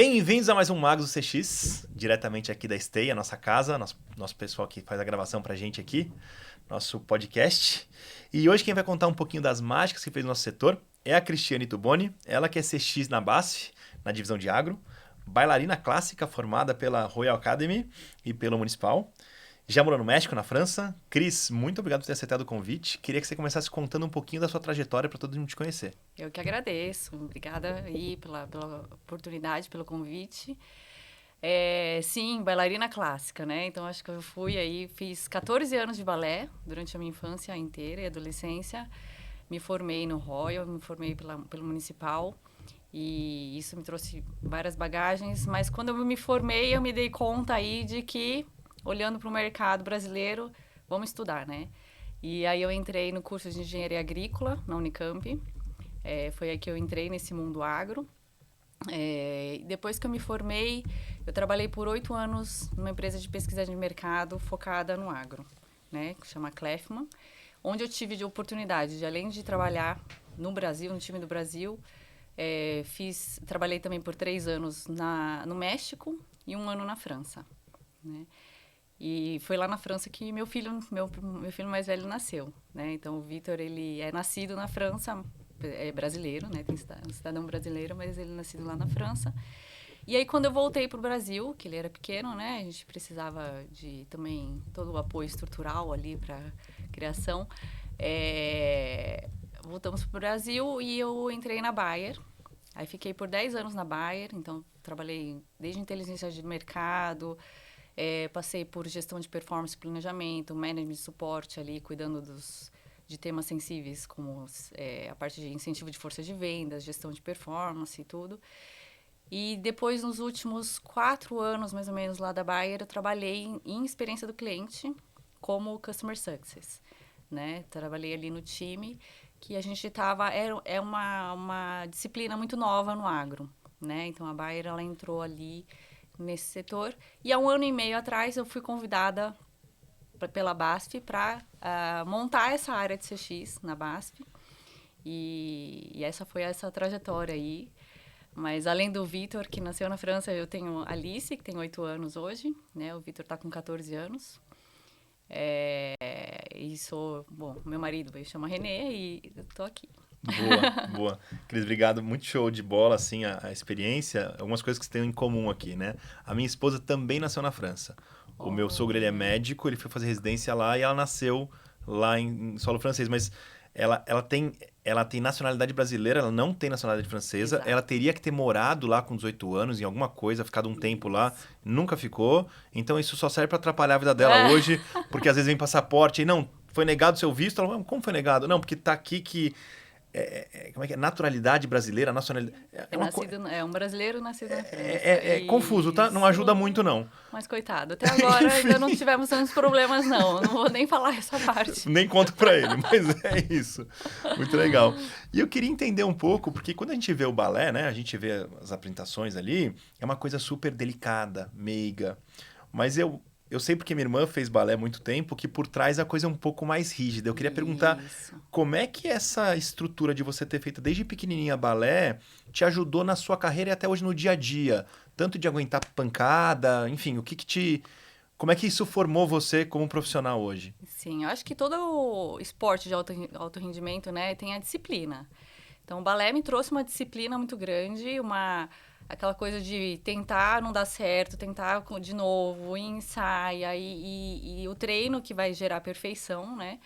Bem-vindos a mais um Magos do CX, diretamente aqui da Stay, a nossa casa, nosso pessoal que faz a gravação pra gente aqui, nosso podcast. E hoje quem vai contar um pouquinho das mágicas que fez no nosso setor é a Cristiane Tuboni, ela que é CX na BASF, na divisão de agro, bailarina clássica formada pela Royal Academy e pelo Municipal. Já morou no México, na França. Cris, muito obrigado por ter aceitado o convite. Queria que você começasse contando um pouquinho da sua trajetória para todo mundo te conhecer. Eu que agradeço. Obrigada aí pela oportunidade, pelo convite. Sim, bailarina clássica, né? Então, acho que eu fiz 14 anos de balé durante a minha infância inteira e adolescência. Me formei no Royal, me formei pelo Municipal. E isso me trouxe várias bagagens. Mas quando eu me formei, eu me dei conta aí de que, olhando para o mercado brasileiro, vamos estudar, né? E aí eu entrei no curso de Engenharia Agrícola, na Unicamp. Foi aí que eu entrei nesse mundo agro. Depois que eu me formei, eu trabalhei por 8 anos numa empresa de pesquisa de mercado focada no agro, né, que chama Kleffmann, onde eu tive a oportunidade de, além de trabalhar no Brasil, no time do Brasil, trabalhei também por 3 anos no México e 1 ano na França, né? E foi lá na França que meu filho mais velho nasceu, né? Então, o Vitor, ele é nascido na França, é brasileiro, né? Tem cidadão brasileiro, mas ele é nascido lá na França. E aí, quando eu voltei para o Brasil, que ele era pequeno, né? A gente precisava de também todo o apoio estrutural ali para criação. Voltamos para o Brasil e eu entrei na Bayer. Aí fiquei por 10 anos na Bayer, então trabalhei desde inteligência de mercado, passei por gestão de performance e planejamento, management de suporte ali, cuidando de temas sensíveis, como a parte de incentivo de força de vendas, gestão de performance e tudo. E depois, nos últimos 4 anos, mais ou menos, lá da Bayer, eu trabalhei em experiência do cliente como Customer Success, né? Trabalhei ali no time, que a gente estava... É uma disciplina muito nova no agro, né? Então, a Bayer, ela entrou ali nesse setor. E há 1 ano e meio atrás, eu fui convidada pela BASF para montar essa área de CX na BASF. E essa foi essa trajetória aí. Mas além do Vitor, que nasceu na França, eu tenho a Alice, que tem 8 anos hoje, né? O Vitor está com 14 anos. Meu marido chama René e eu tô aqui. Boa, boa. Cris, obrigado. Muito show de bola, assim, a experiência. Algumas coisas que você tem em comum aqui, né? A minha esposa também nasceu na França. O meu sogro, ele é médico, ele foi fazer residência lá e ela nasceu lá em solo francês. Mas ela tem nacionalidade brasileira, ela não tem nacionalidade francesa. Exato. Ela teria que ter morado lá com 18 anos, em alguma coisa, ficado um tempo lá. Nunca ficou. Então, isso só serve para atrapalhar a vida dela hoje, porque às vezes vem passaporte e não, foi negado o seu visto. Ela, como foi negado? Não, porque tá aqui que... como é que é? Naturalidade brasileira, nacionalidade. É um brasileiro nascido na França. É confuso, tá? Não ajuda muito, não. Mas coitado, até agora ainda não tivemos tantos problemas, não. Não vou nem falar essa parte. Nem conto pra ele, mas é isso. Muito legal. E eu queria entender um pouco, porque quando a gente vê o balé, né? A gente vê as apresentações ali, é uma coisa super delicada, meiga. Mas eu sei porque minha irmã fez balé há muito tempo, que por trás a coisa é um pouco mais rígida. Eu queria perguntar como é que essa estrutura de você ter feito desde pequenininha balé te ajudou na sua carreira e até hoje no dia a dia? Tanto de aguentar pancada, enfim, como é que isso formou você como profissional hoje? Sim, eu acho que todo esporte de alto rendimento, né, tem a disciplina. Então, o balé me trouxe uma disciplina muito grande, aquela coisa de tentar não dar certo, tentar de novo, e ensaia, e o treino que vai gerar perfeição, né?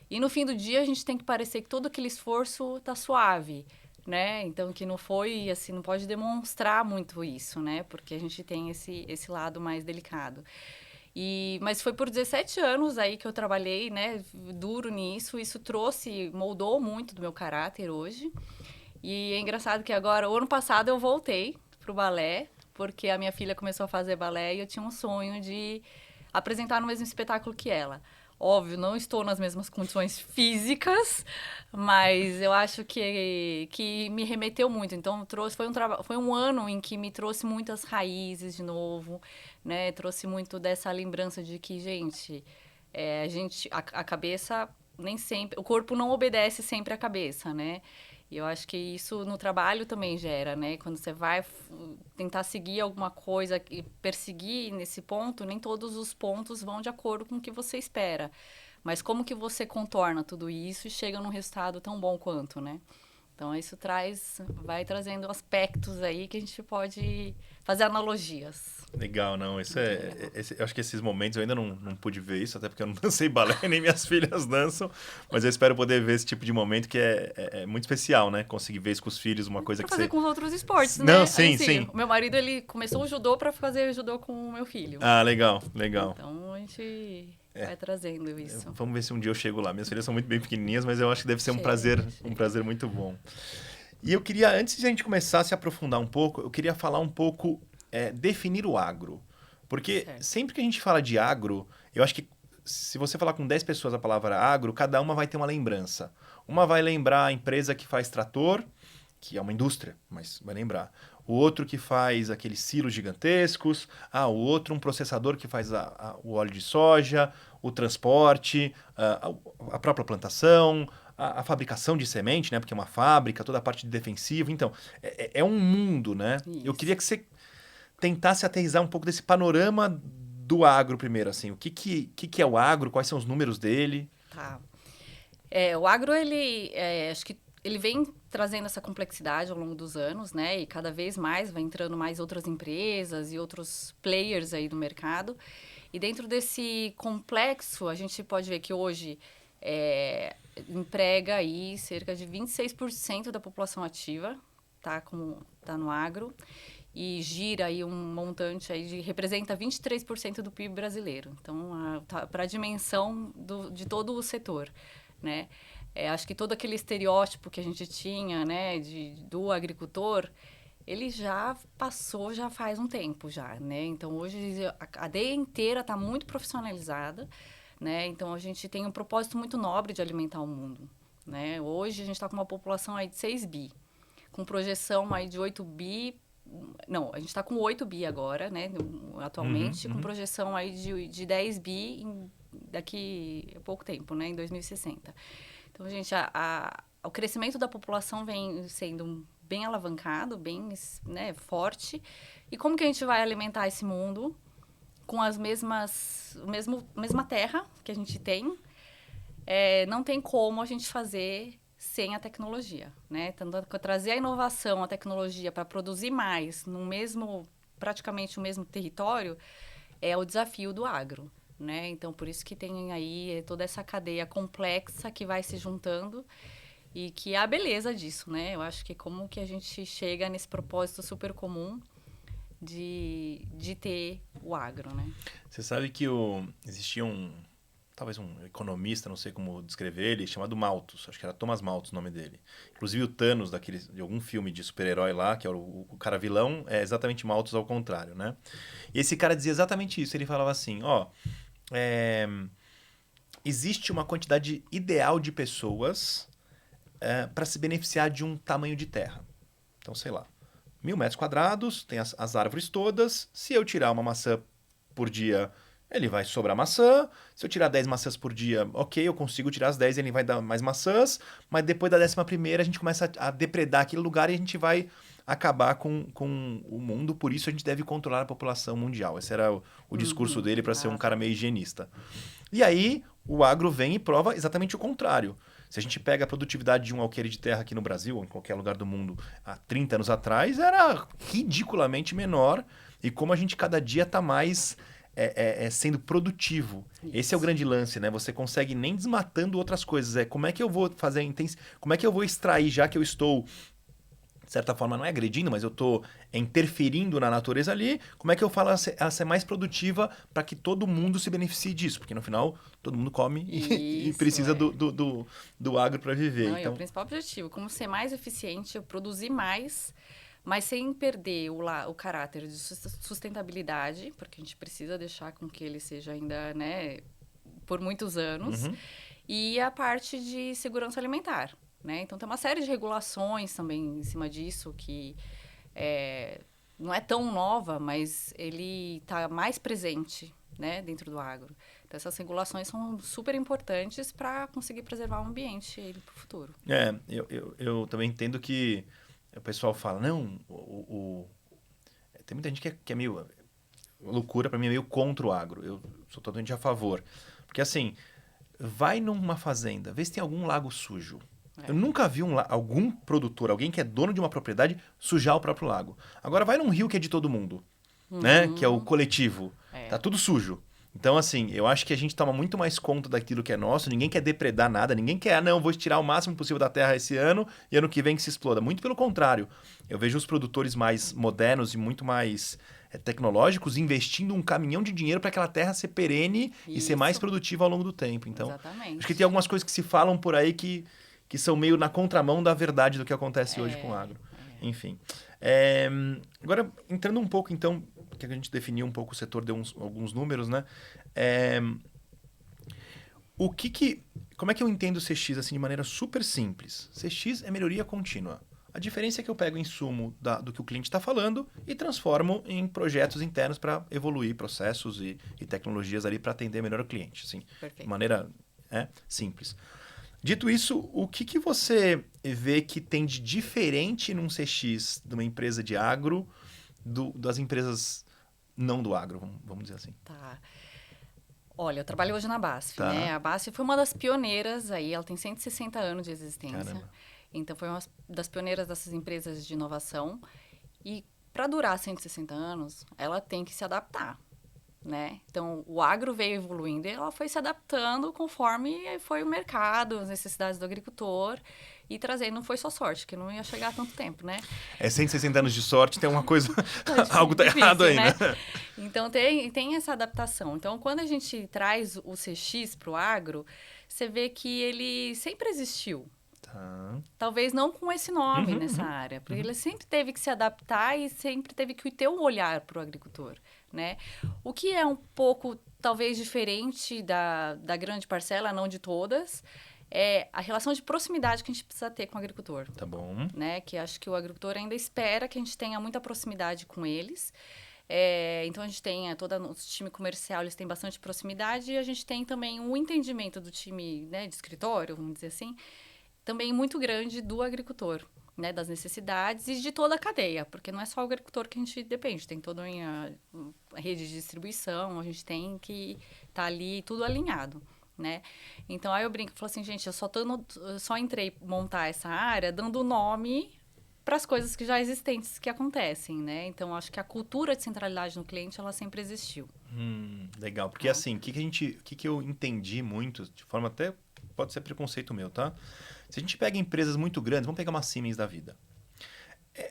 E no fim do dia, a gente tem que parecer que todo aquele esforço tá suave, né? Então, que não foi, assim, não pode demonstrar muito isso, né? Porque a gente tem esse lado mais delicado. Mas foi por 17 anos aí que eu trabalhei, né, duro nisso. Isso moldou muito do meu caráter hoje. E é engraçado que agora, o ano passado, eu voltei pro balé, porque a minha filha começou a fazer balé e eu tinha um sonho de apresentar no mesmo espetáculo que ela. Óbvio, não estou nas mesmas condições físicas, mas eu acho que me remeteu muito. Então, foi um ano em que me trouxe muitas raízes de novo, né? Trouxe muito dessa lembrança de que, gente, a cabeça nem sempre... O corpo não obedece sempre à cabeça, né? E eu acho que isso no trabalho também gera, né? Quando você vai tentar seguir alguma coisa e perseguir nesse ponto, nem todos os pontos vão de acordo com o que você espera. Mas como que você contorna tudo isso e chega num resultado tão bom quanto, né? Então, isso vai trazendo aspectos aí que a gente pode fazer analogias. Legal, não. Isso Muito legal. eu acho que esses momentos eu ainda não pude ver isso, até porque eu não dancei balé, nem minhas filhas dançam. Mas eu espero poder ver esse tipo de momento que é muito especial, né? Conseguir ver isso com os filhos, uma coisa Pra que fazer você. com os outros esportes, Não, né? sim, Assim, sim. o meu marido, ele começou o judô pra fazer judô com o meu filho. Ah, legal, legal. Então, a gente vai trazendo isso. Vamos ver se um dia eu chego lá. Minhas filhas são muito bem pequenininhas, mas eu acho que deve ser Chega, um chega. prazer muito bom. E eu queria, antes de a gente começar a se aprofundar um pouco, eu queria falar um pouco, definir o agro. Porque Certo. sempre que a gente fala de agro, eu acho que se você falar com 10 pessoas a palavra agro, cada uma vai ter uma lembrança. Uma vai lembrar a empresa que faz trator, que é uma indústria, mas vai lembrar. O outro que faz aqueles silos gigantescos. Ah, o outro um processador que faz o óleo de soja, o transporte, a própria plantação, a fabricação de semente, né? Porque é uma fábrica, toda a parte de defensivo. Então, é um mundo, né? Eu queria Isso. que você tentasse aterrissar um pouco desse panorama do agro primeiro, assim. O que é o agro? Quais são os números dele? Tá. O agro, acho que ele vem trazendo essa complexidade ao longo dos anos, né? E cada vez mais vai entrando mais outras empresas e outros players aí do mercado. E dentro desse complexo, a gente pode ver que hoje emprega aí cerca de 26% da população ativa, tá no agro. E gira aí um montante aí representa 23% do PIB brasileiro. Então, para a dimensão de todo o setor, né? Acho que todo aquele estereótipo que a gente tinha, né, do agricultor, ele já passou já faz um tempo já, né? Então, hoje a cadeia inteira está muito profissionalizada, né? Então, a gente tem um propósito muito nobre de alimentar o mundo, né? Hoje, a gente está com uma população aí de 6 bi, com projeção aí de 8 bi. Não, a gente está com 8 bi agora, né? Uhum, Atualmente, com uhum. projeção aí de 10 bi daqui a pouco tempo, né? Em 2060. Então, gente, o crescimento da população vem sendo bem alavancado, bem, né, forte. E como que a gente vai alimentar esse mundo com a mesma terra que a gente tem? Não tem como a gente fazer sem a tecnologia, né? Então, trazer a inovação, a tecnologia para produzir mais praticamente o mesmo território, é o desafio do agro, né? Então, por isso que tem aí toda essa cadeia complexa que vai se juntando e que é a beleza disso, né? Eu acho que como que a gente chega nesse propósito super comum de ter o agro, né? Você sabe que existia talvez um economista, não sei como descrever ele, chamado Malthus. Acho que era Thomas Malthus o nome dele. Inclusive o Thanos de algum filme de super-herói lá, que é o cara vilão, é exatamente Malthus ao contrário, né? E esse cara dizia exatamente isso. Ele falava assim, é, existe uma quantidade ideal de pessoas para se beneficiar de um tamanho de terra. Então, sei lá, 1.000 metros quadrados, tem as árvores todas. Se eu tirar uma maçã por dia, ele vai sobrar maçã. Se eu tirar 10 maçãs por dia, ok, eu consigo tirar as 10, ele vai dar mais maçãs. Mas depois da 11ª, a gente começa a depredar aquele lugar e a gente vai acabar com o mundo. Por isso, a gente deve controlar a população mundial. Esse era o discurso Uhum, dele para ser um cara exato. meio higienista. E aí, o agro vem e prova exatamente o contrário. Se a gente pega a produtividade de um alqueire de terra aqui no Brasil, ou em qualquer lugar do mundo, há 30 anos atrás, era ridiculamente menor. E como a gente cada dia está mais sendo produtivo. Esse é o Isso. grande lance, né? Você consegue nem desmatando outras coisas. Como é que eu vou fazer como é que eu vou extrair, já que eu estou de certa forma, não é agredindo, mas eu estou interferindo na natureza ali, como é que eu falo ela ser mais produtiva para que todo mundo se beneficie disso? Porque no final, todo mundo come e Isso, precisa do agro para viver. Não, é o Então, principal objetivo. Como ser mais eficiente, eu produzir mais, mas sem perder o caráter de sustentabilidade, porque a gente precisa deixar com que ele seja ainda, né, por muitos anos. uhum, E a parte de segurança alimentar, né? Então, tem uma série de regulações também em cima disso, que não é tão nova, mas ele está mais presente, né, dentro do agro. Então, essas regulações são super importantes para conseguir preservar o ambiente para o futuro. Eu também entendo que o pessoal fala, não, tem muita gente que é meio... Loucura, para mim, é meio contra o agro. Eu sou totalmente a favor. Porque, assim, vai numa fazenda, vê se tem algum lago sujo. Eu nunca vi algum produtor, alguém que é dono de uma propriedade, sujar o próprio lago. Agora, vai num rio que é de todo mundo, né? Que é o coletivo. Tá tudo sujo. Então, assim, eu acho que a gente toma muito mais conta daquilo que é nosso. Ninguém quer depredar nada. Ninguém quer, não, vou tirar o máximo possível da terra esse ano e ano que vem que se exploda. Muito pelo contrário. Eu vejo os produtores mais modernos e muito mais tecnológicos investindo um caminhão de dinheiro para aquela terra ser perene e ser mais produtiva ao longo do tempo. Então, exatamente. Acho que tem algumas coisas que se falam por aí que são meio na contramão da verdade do que acontece hoje com o agro. Enfim. Agora, entrando um pouco, então, que a gente definiu um pouco o setor, deu alguns números, né? Como é que eu entendo o CX assim, de maneira super simples? CX é melhoria contínua. A diferença é que eu pego o insumo do que o cliente está falando e transformo em projetos internos para evoluir processos e tecnologias ali para atender melhor o cliente. Assim, de maneira simples. Dito isso, o que você vê que tem de diferente num CX de uma empresa de agro das empresas não do agro, vamos dizer assim? Tá. Olha, eu trabalho hoje na BASF, Tá. né? A BASF foi uma das pioneiras aí, ela tem 160 anos de existência. Caramba. Então, foi uma das pioneiras dessas empresas de inovação. E para durar 160 anos, ela tem que se adaptar, né? Então, o agro veio evoluindo e ela foi se adaptando conforme foi o mercado, as necessidades do agricultor e trazendo. Não foi só sorte, que não ia chegar a tanto tempo, né? 160 anos de sorte, tem uma coisa... algo tá errado aí, né? Então, tem essa adaptação. Então, quando a gente traz o CX para o agro, você vê que ele sempre existiu. Tá. Talvez não com esse nome nessa área, porque ele sempre teve que se adaptar e sempre teve que ter um olhar para o agricultor, né? O que é um pouco, talvez, diferente da grande parcela, não de todas, é a relação de proximidade que a gente precisa ter com o agricultor. Tá bom. Né? Que acho que o agricultor ainda espera que a gente tenha muita proximidade com eles. Então, a gente tem todo o time comercial, eles têm bastante proximidade e a gente tem também um entendimento do time, né, de escritório, vamos dizer assim, também muito grande do agricultor, né, das necessidades e de toda a cadeia, porque não é só o agricultor que a gente depende, tem toda a rede de distribuição, a gente tem que estar ali tudo alinhado, né? Então, aí eu brinco, falo assim, gente, eu só entrei montar essa área dando nome para as coisas que já existentes que acontecem, né? Então, acho que a cultura de centralidade no cliente, ela sempre existiu. Legal, porque assim, o que eu entendi muito, de forma até, pode ser preconceito meu, tá? Se a gente pega empresas muito grandes, vamos pegar uma Siemens da vida.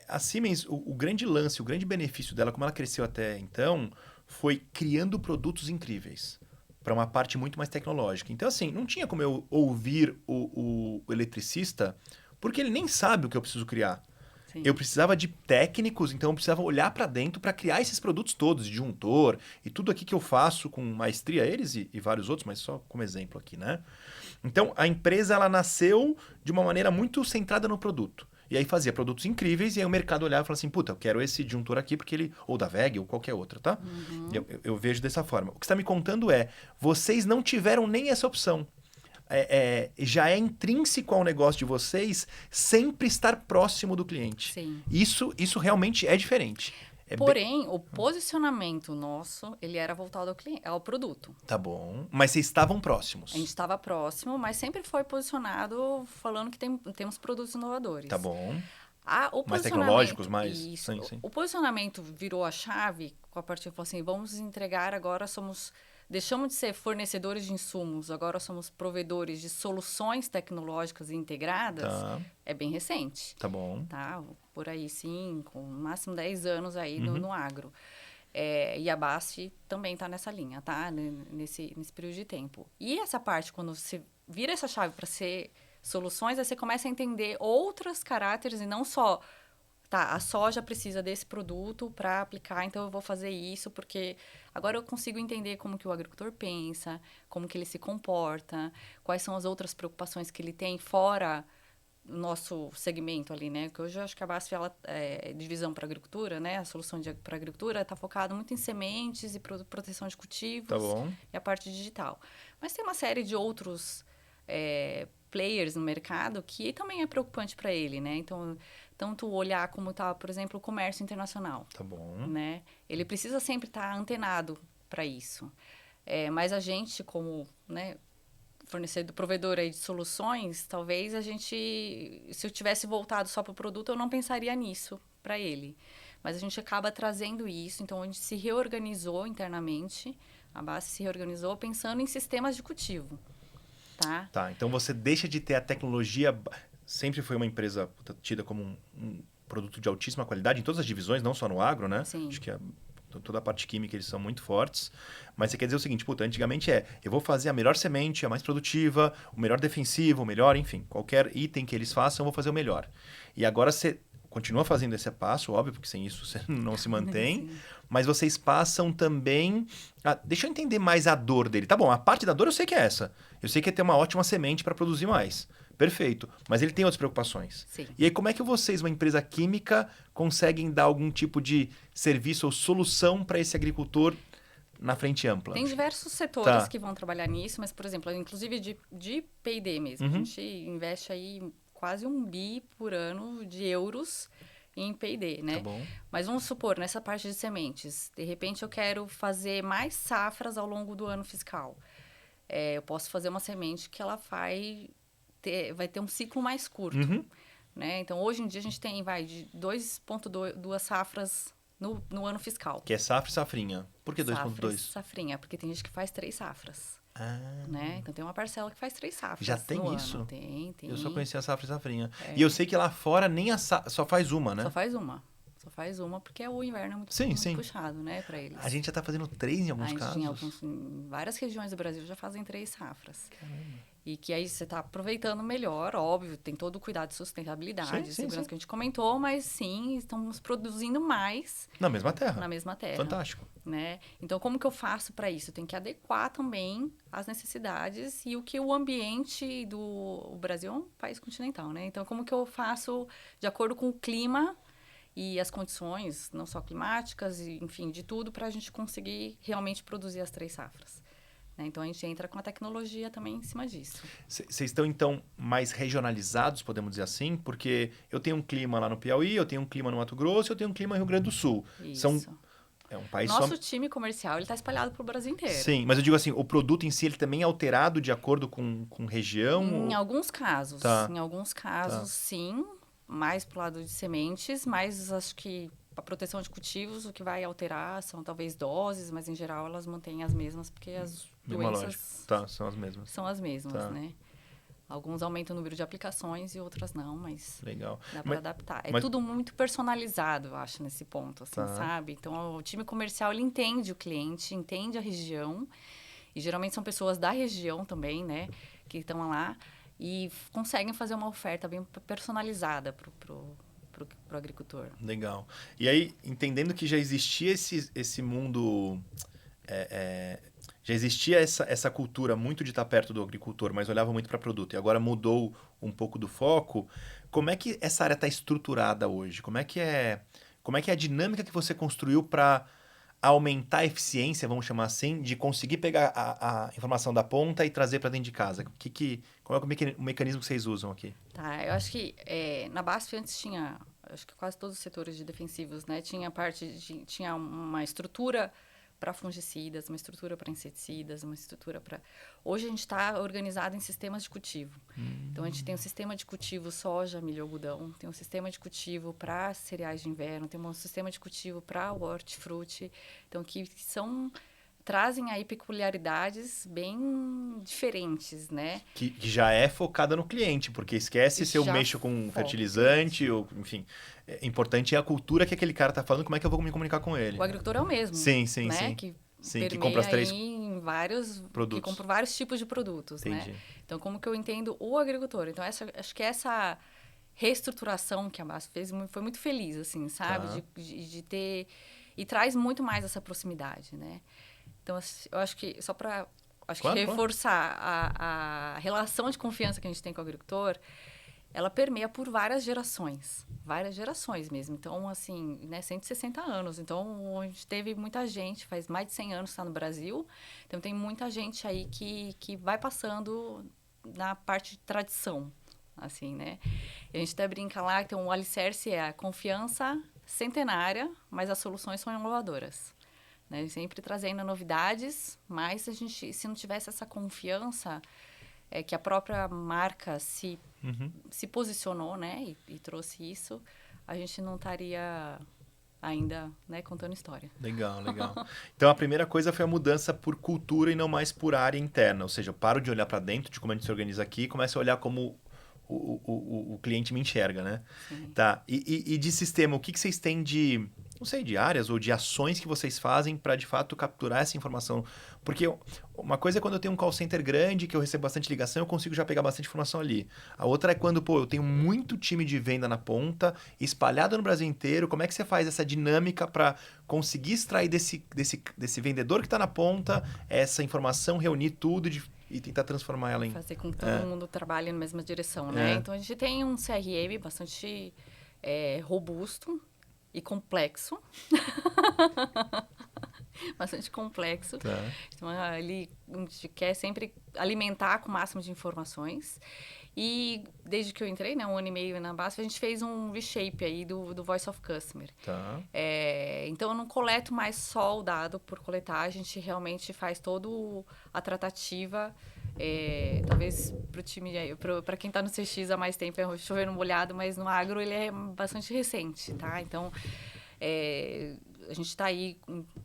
A Siemens, o grande lance, o grande benefício dela, como ela cresceu até então, foi criando produtos incríveis para uma parte muito mais tecnológica. Então, assim, não tinha como eu ouvir o eletricista, porque ele nem sabe o que eu preciso criar. Sim. Eu precisava de técnicos, então eu precisava olhar para dentro para criar esses produtos todos, disjuntor e tudo aqui que eu faço com maestria, eles e vários outros, mas só como exemplo aqui, né? Então, a empresa ela nasceu de uma maneira muito centrada no produto. E aí fazia produtos incríveis e aí o mercado olhava e falava assim, puta, eu quero esse disjuntor aqui porque ele... Ou da WEG ou qualquer outra, tá? Eu vejo dessa forma. O que você está me contando é, vocês não tiveram nem essa opção. Já é intrínseco ao negócio de vocês sempre estar próximo do cliente. Sim. Isso realmente é diferente. Porém, o posicionamento nosso, ele era voltado ao produto. Tá bom. Mas vocês estavam próximos. A gente estava próximo, mas sempre foi posicionado falando que temos produtos inovadores. Tá bom. Mais tecnológicos, Isso. Sim. O posicionamento virou a chave com a partir de assim, vamos entregar agora, deixamos de ser fornecedores de insumos, agora somos provedores de soluções tecnológicas integradas. Tá. É bem recente. Tá bom. Tá? Por aí, 5, no máximo 10 anos aí no agro. E a BASF também está nessa linha, tá? Nesse período de tempo. E essa parte, quando você vira essa chave para ser soluções, aí você começa a entender outros caráteres e não só... Tá, a soja precisa desse produto para aplicar, então eu vou fazer isso, porque agora eu consigo entender como que o agricultor pensa, como que ele se comporta, quais são as outras preocupações que ele tem fora nosso segmento ali, né? Porque hoje eu acho que a BASF, ela é divisão para agricultura, né? A solução para agricultura está focada muito em sementes e proteção de cultivos Tá bom. e a parte digital. Mas tem uma série de outros players no mercado que também é preocupante para ele, né? Então, tanto olhar como está, por exemplo, o comércio internacional. Tá bom. Né? Ele precisa sempre estar antenado para isso. Mas a gente, como, né, fornecedor, provedor aí de soluções, talvez a gente, se eu tivesse voltado só para o produto, eu não pensaria nisso para ele. Mas a gente acaba trazendo isso, então a gente se reorganizou internamente, a base se reorganizou pensando em sistemas de cultivo. Tá, então você deixa de ter a tecnologia, sempre foi uma empresa tida como um produto de altíssima qualidade em todas as divisões, não só no agro, né? Sim. Acho que toda a parte química eles são muito fortes. Mas você quer dizer o seguinte, antigamente eu vou fazer a melhor semente, a mais produtiva, o melhor defensivo, o melhor, enfim, qualquer item que eles façam, eu vou fazer o melhor. E agora você continua fazendo esse passo, óbvio, porque sem isso você não se mantém, mas vocês passam também... deixa eu entender mais a dor dele. Tá bom, a parte da dor eu sei que é essa. Eu sei que é ter uma ótima semente para produzir mais. Perfeito. Mas ele tem outras preocupações. Sim. E aí, como é que vocês, uma empresa química, conseguem dar algum tipo de serviço ou solução para esse agricultor na frente ampla? Tem diversos setores que vão trabalhar nisso, mas, por exemplo, inclusive de P&D mesmo. A gente investe aí quase 1 bi por ano de euros em P&D, né? Tá bom. Mas vamos supor, nessa parte de sementes, de repente eu quero fazer mais safras ao longo do ano fiscal. Eu posso fazer uma semente que ela vai ter um ciclo mais curto. Né? Então, hoje em dia, a gente tem de 2,2 safras no ano fiscal. Que é safra e safrinha. Por que 2,2? Safrinha, porque tem gente que faz 3 safras. Né? Então, tem uma parcela que faz 3 safras. Já tem isso? Ano. Tem. Eu só conhecia a safra e safrinha. E eu sei que lá fora nem só faz uma, né? Só faz uma, porque o inverno é muito puxado, né, para eles. A gente já tá fazendo 3 em alguns casos. Em várias regiões do Brasil já fazem 3 safras. Caramba. E que aí você está aproveitando melhor, óbvio, tem todo o cuidado de sustentabilidade, segurança que a gente comentou, mas sim, estamos produzindo mais. Na mesma terra. Na mesma terra. Fantástico. Né? Então, como que eu faço para isso? Eu tenho que adequar também as necessidades e o que o ambiente do... O Brasil é um país continental, né? Então, como que eu faço de acordo com o clima e as condições, não só climáticas, enfim, de tudo, para a gente conseguir realmente produzir as 3 safras. Então, a gente entra com a tecnologia também em cima disso. Vocês estão, então, mais regionalizados, podemos dizer assim? Porque eu tenho um clima lá no Piauí, eu tenho um clima no Mato Grosso, eu tenho um clima no Rio Grande do Sul. Isso. É um país Nosso time comercial está espalhado pelo Brasil inteiro. Sim, mas eu digo assim, o produto em si ele também é alterado de acordo com região? Em alguns casos. Em alguns casos, sim. Mais pro lado de sementes, mas acho que a proteção de cultivos, o que vai alterar são talvez doses, mas em geral elas mantêm as mesmas, porque as doenças são as mesmas. São as mesmas, né? Alguns aumentam o número de aplicações e outras não, mas legal. Dá para adaptar. É tudo muito personalizado, eu acho, nesse ponto, assim, sabe? Então, o time comercial, ele entende o cliente, entende a região, e geralmente são pessoas da região também, né? Que estão lá e conseguem fazer uma oferta bem personalizada pro agricultor. Legal. E aí, entendendo que já existia esse mundo... já existia essa cultura muito de estar perto do agricultor, mas olhava muito para produto, e agora mudou um pouco do foco. Como é que essa área está estruturada hoje? Como é que é a dinâmica que você construiu para aumentar a eficiência, vamos chamar assim, de conseguir pegar a informação da ponta e trazer para dentro de casa? Qual é o mecanismo que vocês usam aqui? Eu acho que na BASF antes tinha, acho que quase todos os setores de defensivos, né? Tinha uma estrutura para fungicidas, uma estrutura para inseticidas, uma estrutura para... Hoje a gente está organizado em sistemas de cultivo. Então, a gente tem um sistema de cultivo soja, milho, algodão, tem um sistema de cultivo para cereais de inverno, tem um sistema de cultivo para hortifruti, então, que trazem aí peculiaridades bem diferentes, né? Que já é focada no cliente, porque esquece se eu mexo com fertilizante, ou, enfim... importante é a cultura que aquele cara está falando, como é que eu vou me comunicar com ele. O agricultor é o mesmo. Sim. Né? Que compra as 3 em vários produtos. Que compra vários tipos de produtos, entendi. Né? Então, como que eu entendo o agricultor? Então, acho que essa reestruturação que a BASF fez foi muito feliz, assim, sabe? De ter... E traz muito mais essa proximidade, né? Então, eu acho que, só para reforçar a relação de confiança que a gente tem com o agricultor, ela permeia por várias gerações mesmo. Então, assim, né, 160 anos. Então, a gente teve muita gente, faz mais de 100 anos que está no Brasil. Então, tem muita gente aí que vai passando na parte de tradição, assim, né? E a gente até brinca lá, então, o alicerce é a confiança centenária, mas as soluções são inovadoras. Né? Sempre trazendo novidades, mas se não tivesse essa confiança, que a própria marca se posicionou, né, e trouxe isso, a gente não estaria ainda, né, contando história. Legal, legal. Então a primeira coisa foi a mudança por cultura e não mais por área interna. Ou seja, eu paro de olhar para dentro, de como a gente se organiza aqui, e começo a olhar como o cliente me enxerga, né? Sim. Tá. E de sistema, o que vocês têm de, não sei, de áreas ou de ações que vocês fazem para de fato capturar essa informação? Porque uma coisa é quando eu tenho um call center grande, que eu recebo bastante ligação, eu consigo já pegar bastante informação ali. A outra é quando, pô, eu tenho muito time de venda na ponta, espalhado no Brasil inteiro. Como é que você faz essa dinâmica para conseguir extrair desse vendedor que está na ponta essa informação, reunir tudo e tentar transformar ela em... Fazer com que todo mundo trabalhe na mesma direção, né? Então, a gente tem um CRM bastante robusto e complexo. Bastante complexo. Tá. Então, ali a gente quer sempre alimentar com o máximo de informações. E desde que eu entrei, né, 1 ano e meio na BASF, a gente fez um reshape aí do Voice of Customer. Tá. Então, eu não coleto mais só o dado por coletar, a gente realmente faz toda a tratativa. Talvez para o time, para quem está no CX há mais tempo, é chovendo molhado, mas no agro ele é bastante recente, tá? Então, a gente está aí,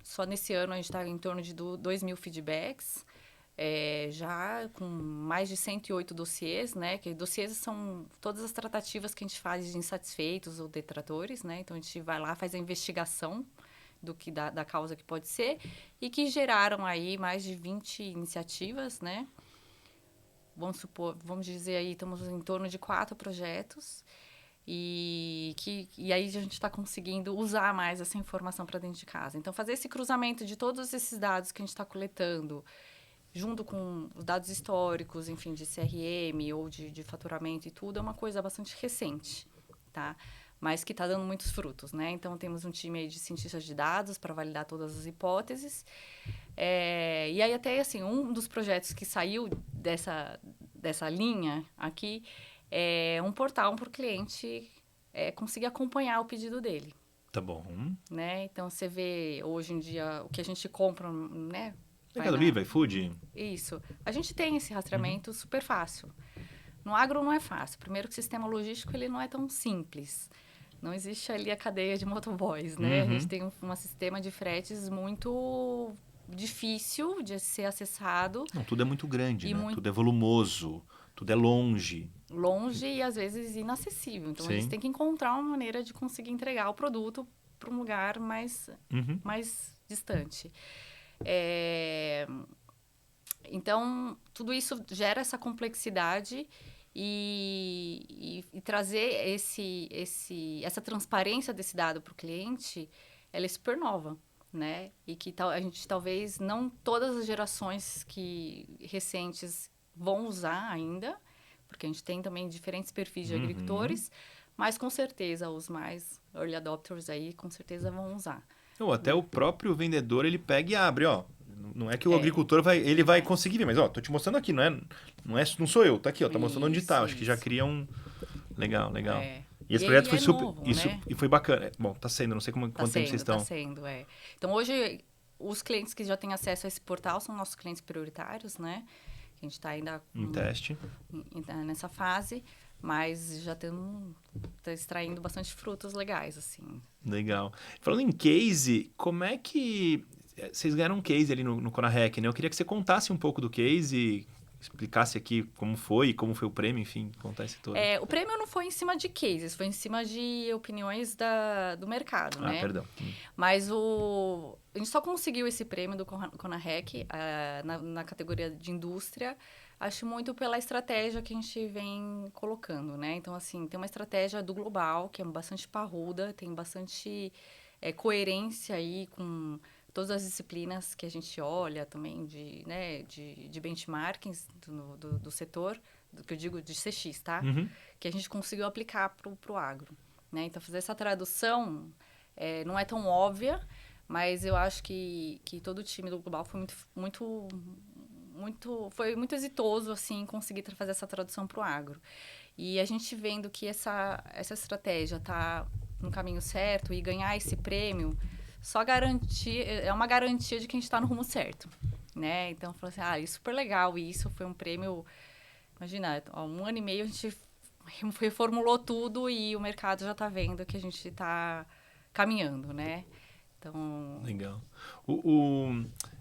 só nesse ano a gente está em torno de 2.000 feedbacks, já com mais de 108 dossiês, né? Que dossiês são todas as tratativas que a gente faz de insatisfeitos ou detratores, né? Então, a gente vai lá, faz a investigação da causa que pode ser, e que geraram aí mais de 20 iniciativas, né? Vamos dizer aí, estamos em torno de 4 projetos, e aí a gente está conseguindo usar mais essa informação para dentro de casa. Então, fazer esse cruzamento de todos esses dados que a gente está coletando, junto com os dados históricos, enfim, de CRM ou de faturamento e tudo, é uma coisa bastante recente, tá? Mas que está dando muitos frutos, né? Então, temos um time aí de cientistas de dados para validar todas as hipóteses. E aí, até assim, um dos projetos que saiu dessa linha aqui é um portal para o cliente conseguir acompanhar o pedido dele. Tá bom. Né? Então, você vê hoje em dia o que a gente compra, né? Mercado Livre, iFood? Isso. A gente tem esse rastreamento super fácil. No agro não é fácil. Primeiro que o sistema logístico ele não é tão simples. Não existe ali a cadeia de motoboys, né? A gente tem um sistema de fretes muito difícil de ser acessado. Não, tudo é muito grande, né? Muito... Tudo é volumoso, tudo é longe. Longe e, às vezes, inacessível. Então, Sim. a gente tem que encontrar uma maneira de conseguir entregar o produto para um lugar mais distante. Então, tudo isso gera essa complexidade e trazer essa transparência desse dado para o cliente, ela é super nova, né? E que a gente talvez não todas as gerações recentes vão usar ainda, porque a gente tem também diferentes perfis de agricultores, mas com certeza os mais early adopters aí, com certeza vão usar. Ou até o próprio vendedor, ele pega e abre, ó. Não é que o agricultor vai conseguir ver, mas ó, tô te mostrando aqui, não sou eu, tá aqui, ó, tá mostrando onde tá. Acho que já cria um... Legal. E esse projeto foi super... novo, isso, né? E foi bacana. Bom, tá sendo, não sei quanto tempo vocês estão. Tá sendo. Então, hoje, os clientes que já têm acesso a esse portal são nossos clientes prioritários, né? A gente está ainda... Em teste. Nessa fase, mas já tá extraindo bastante frutos legais, assim. Legal. Falando em case, como é que... Vocês ganharam um case ali no ConaRec, né? Eu queria que você contasse um pouco do case, explicasse aqui como foi o prêmio, enfim, contar esse todo. O prêmio não foi em cima de cases, foi em cima de opiniões do mercado, né? Perdão. Mas a gente só conseguiu esse prêmio do ConaRec na categoria de indústria, acho muito pela estratégia que a gente vem colocando, né? Então, assim, tem uma estratégia do global, que é bastante parruda, tem bastante coerência aí com todas as disciplinas que a gente olha também de benchmarkings do setor, do que eu digo de CX, tá? Uhum. Que a gente conseguiu aplicar pro agro, né? Então, fazer essa tradução não é tão óbvia, mas eu acho que todo o time do Global foi foi muito exitoso, assim, conseguir fazer essa tradução para o agro. E a gente vendo que essa estratégia está no caminho certo e ganhar esse prêmio, é uma garantia de que a gente está no rumo certo, né? Então, falou assim, isso é super legal. E isso foi um prêmio, imagina, há 1 ano e meio a gente reformulou tudo e o mercado já está vendo que a gente está caminhando, né? Então... Legal.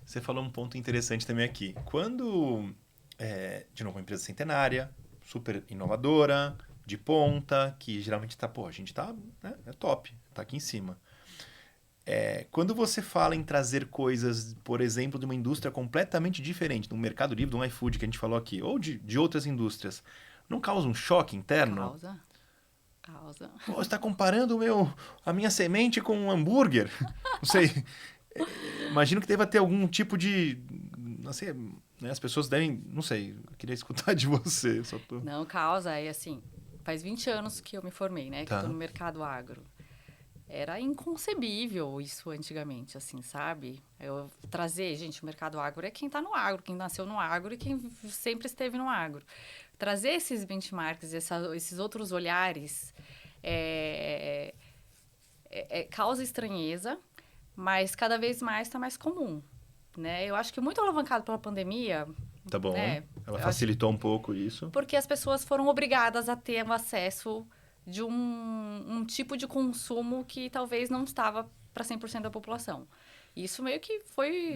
Você falou um ponto interessante também aqui. Quando, de novo, uma empresa centenária, super inovadora, de ponta, que geralmente está, a gente está, né, é top, está aqui em cima. Quando você fala em trazer coisas, por exemplo, de uma indústria completamente diferente, do Mercado Livre, do iFood que a gente falou aqui, ou de outras indústrias, não causa um choque interno? Causa. Pô, você está comparando a minha semente com um hambúrguer? Não sei. Imagino que deva ter algum tipo de... Não sei, né? As pessoas devem... Não sei, eu queria escutar de você. Não, causa. Assim, faz 20 anos que eu me formei, né? Que eu tô no mercado agro. Era inconcebível isso antigamente, assim, sabe? Eu trazer, gente, o mercado agro é quem tá no agro, quem nasceu no agro e quem sempre esteve no agro. Trazer esses benchmarks, esses outros olhares, causa estranheza, mas cada vez mais está mais comum, né? Eu acho que muito alavancado pela pandemia. Tá bom, né? Ela facilitou um pouco isso. Porque as pessoas foram obrigadas a ter o acesso de um tipo de consumo que talvez não estava para 100% da população. Isso meio que foi,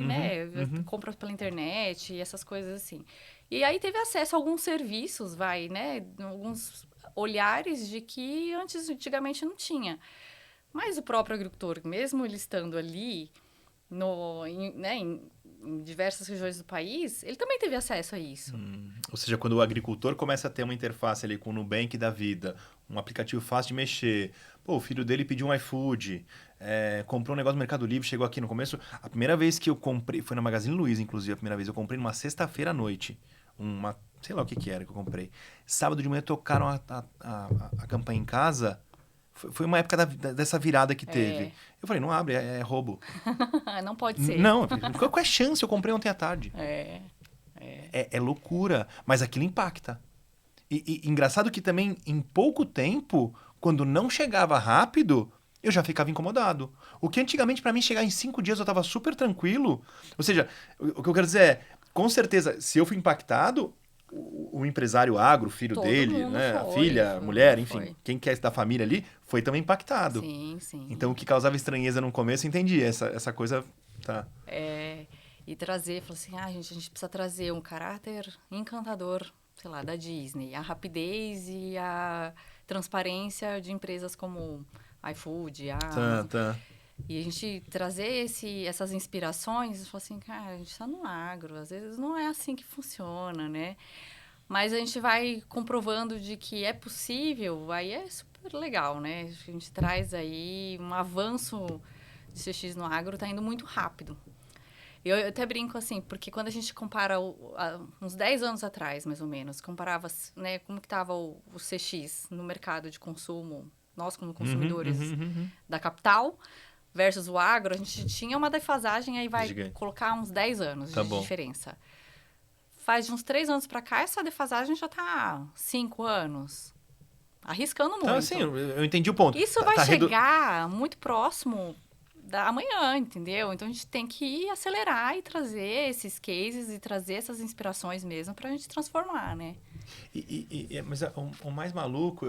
compra pela internet e essas coisas assim. E aí teve acesso a alguns serviços, né? Alguns olhares de que antigamente não tinha. Mas o próprio agricultor, mesmo ele estando ali em diversas regiões do país, ele também teve acesso a isso. Ou seja, quando o agricultor começa a ter uma interface ali com o Nubank da vida, um aplicativo fácil de mexer, o filho dele pediu um iFood, comprou um negócio no Mercado Livre, chegou aqui no começo. A primeira vez que eu comprei, foi na Magazine Luiza, inclusive, a primeira vez, eu comprei numa sexta-feira à noite. Sei lá o que era que eu comprei. Sábado de manhã tocaram a campanha em casa. Foi uma época dessa virada que teve. Eu falei, não abre, é roubo. Não pode ser. Não, qual é a chance? Eu comprei ontem à tarde. É loucura, mas aquilo impacta. E engraçado que também, em pouco tempo, quando não chegava rápido, eu já ficava incomodado. O que antigamente, para mim, chegar em 5 dias, eu estava super tranquilo. Ou seja, o que eu quero dizer é, com certeza, se eu fui impactado, o empresário agro, o filho dele, né? A filha, a mulher, enfim, quem quer da família ali, foi também impactado. Sim, sim. Então, o que causava estranheza no começo, eu entendi. Essa coisa, tá. E trazer, falou assim, a gente precisa trazer um caráter encantador, sei lá, da Disney. A rapidez e a transparência de empresas como iFood, Tá. E a gente trazer essas inspirações, falou assim, cara, a gente está no agro, às vezes não é assim que funciona, né? Mas a gente vai comprovando de que é possível, aí é super legal, né? A gente traz aí um avanço de CX no agro, tá indo muito rápido. Eu até brinco assim, porque quando a gente compara uns 10 anos atrás, mais ou menos, comparava, né, como que estava o CX no mercado de consumo, nós como consumidores da capital, versus o agro, a gente tinha uma defasagem, aí vai colocar uns 10 anos de diferença. Faz de uns 3 anos para cá, essa defasagem já está 5 anos. Arriscando muito. Então, assim, eu entendi o ponto. Isso vai chegar muito próximo da amanhã, entendeu? Então, a gente tem que acelerar e trazer esses cases e trazer essas inspirações mesmo para a gente transformar, né? Mas o mais maluco,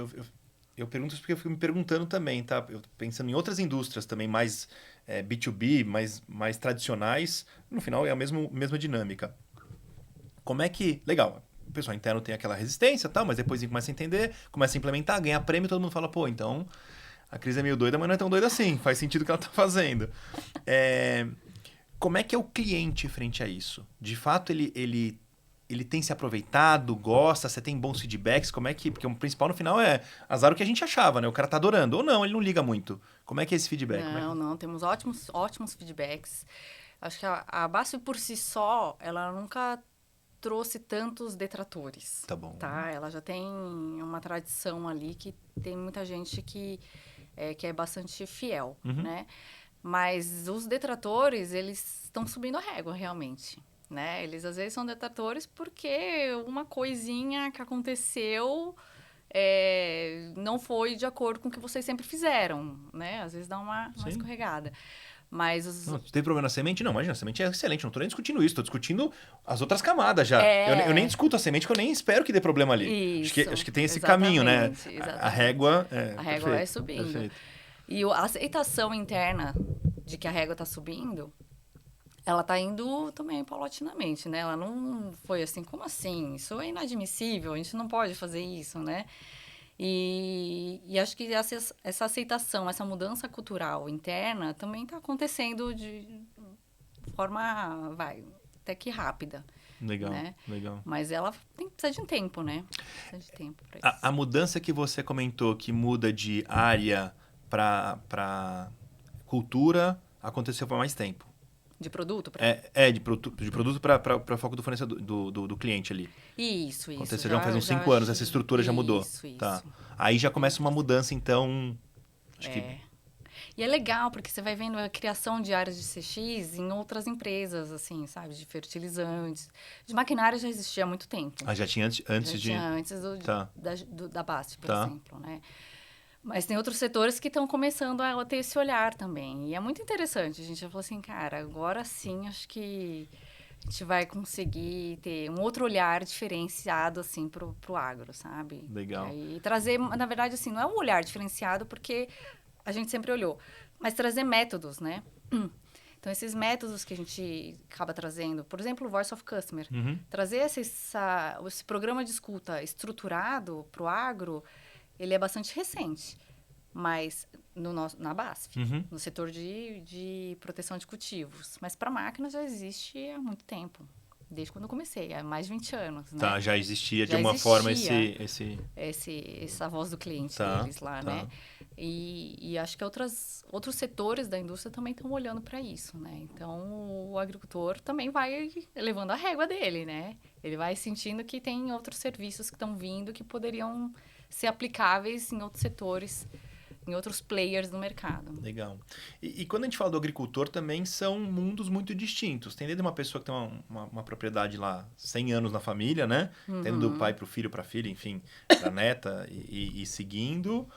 eu pergunto isso porque eu fico me perguntando também, tá? Eu pensando em outras indústrias também, mais B2B, mais tradicionais, no final é a mesma dinâmica. Como é que... Legal, o pessoal interno tem aquela resistência e tal, mas depois começa a entender, começa a implementar, ganha prêmio, todo mundo fala, pô, então a Cris é meio doida, mas não é tão doida assim, faz sentido o que ela está fazendo. Como é que é o cliente frente a isso? De fato, ele ele tem se aproveitado, gosta, você tem bons feedbacks, como é que... Porque o principal no final é azar o que a gente achava, né? O cara tá adorando. Ou não, ele não liga muito. Como é que é esse feedback? Não, temos ótimos feedbacks. Acho que a BASF por si só, ela nunca trouxe tantos detratores. Tá bom. Tá? Ela já tem uma tradição ali que tem muita gente que é bastante fiel, né? Mas os detratores, eles estão subindo a régua, realmente. Né? Eles às vezes são detratores porque uma coisinha que aconteceu não foi de acordo com o que vocês sempre fizeram, né? Às vezes dá uma escorregada. Mas Não, tem problema na semente? Não, imagina, a semente é excelente, não tô nem discutindo isso, tô discutindo as outras camadas já. Eu nem discuto a semente, porque eu nem espero que dê problema ali. Isso, acho que tem esse caminho, né? A régua a régua vai subindo. Perfeito. E a aceitação interna de que a régua está subindo, ela está indo também paulatinamente, né? Ela não foi assim, como assim? Isso é inadmissível, a gente não pode fazer isso, né? E acho que essa aceitação, essa mudança cultural interna também está acontecendo de forma, até que rápida. Legal, né? legal. Mas ela precisa de um tempo, né? Precisa de tempo para isso. A mudança que você comentou, que muda de área para cultura, aconteceu por mais tempo. De produto? De produto para foco do fornecedor, do cliente ali. Isso. Aconteceu já faz uns 5 anos, essa estrutura já mudou. Isso. Tá. Aí já começa uma mudança, então... E é legal, porque você vai vendo a criação de áreas de CX em outras empresas, assim, sabe? De fertilizantes. De maquinário já existia há muito tempo. Já tinha antes da BASF, por exemplo, né? Mas tem outros setores que estão começando a ter esse olhar também. E é muito interessante. A gente já falou assim, cara, agora sim, acho que a gente vai conseguir ter um outro olhar diferenciado, assim, pro agro, sabe? Legal. E trazer, na verdade, assim, não é um olhar diferenciado porque a gente sempre olhou, mas trazer métodos, né? Então, esses métodos que a gente acaba trazendo, por exemplo, o Voice of Customer, trazer esse programa de escuta estruturado para o agro, ele é bastante recente, mas na BASF, no setor de proteção de cultivos. Mas para máquinas já existe há muito tempo, desde quando eu comecei, há mais de 20 anos. Né? Tá, já existia de uma forma essa voz do cliente deles lá, né? E acho que outros setores da indústria também estão olhando para isso, né? Então, o agricultor também vai levando a régua dele, né? Ele vai sentindo que tem outros serviços que estão vindo que poderiam ser aplicáveis em outros setores, em outros players do mercado. Legal. E quando a gente fala do agricultor, também são mundos muito distintos. Tem desde uma pessoa que tem uma propriedade lá, 100 anos na família, né? Tendo do pai para o filho, para a filha, enfim, para a neta e seguindo,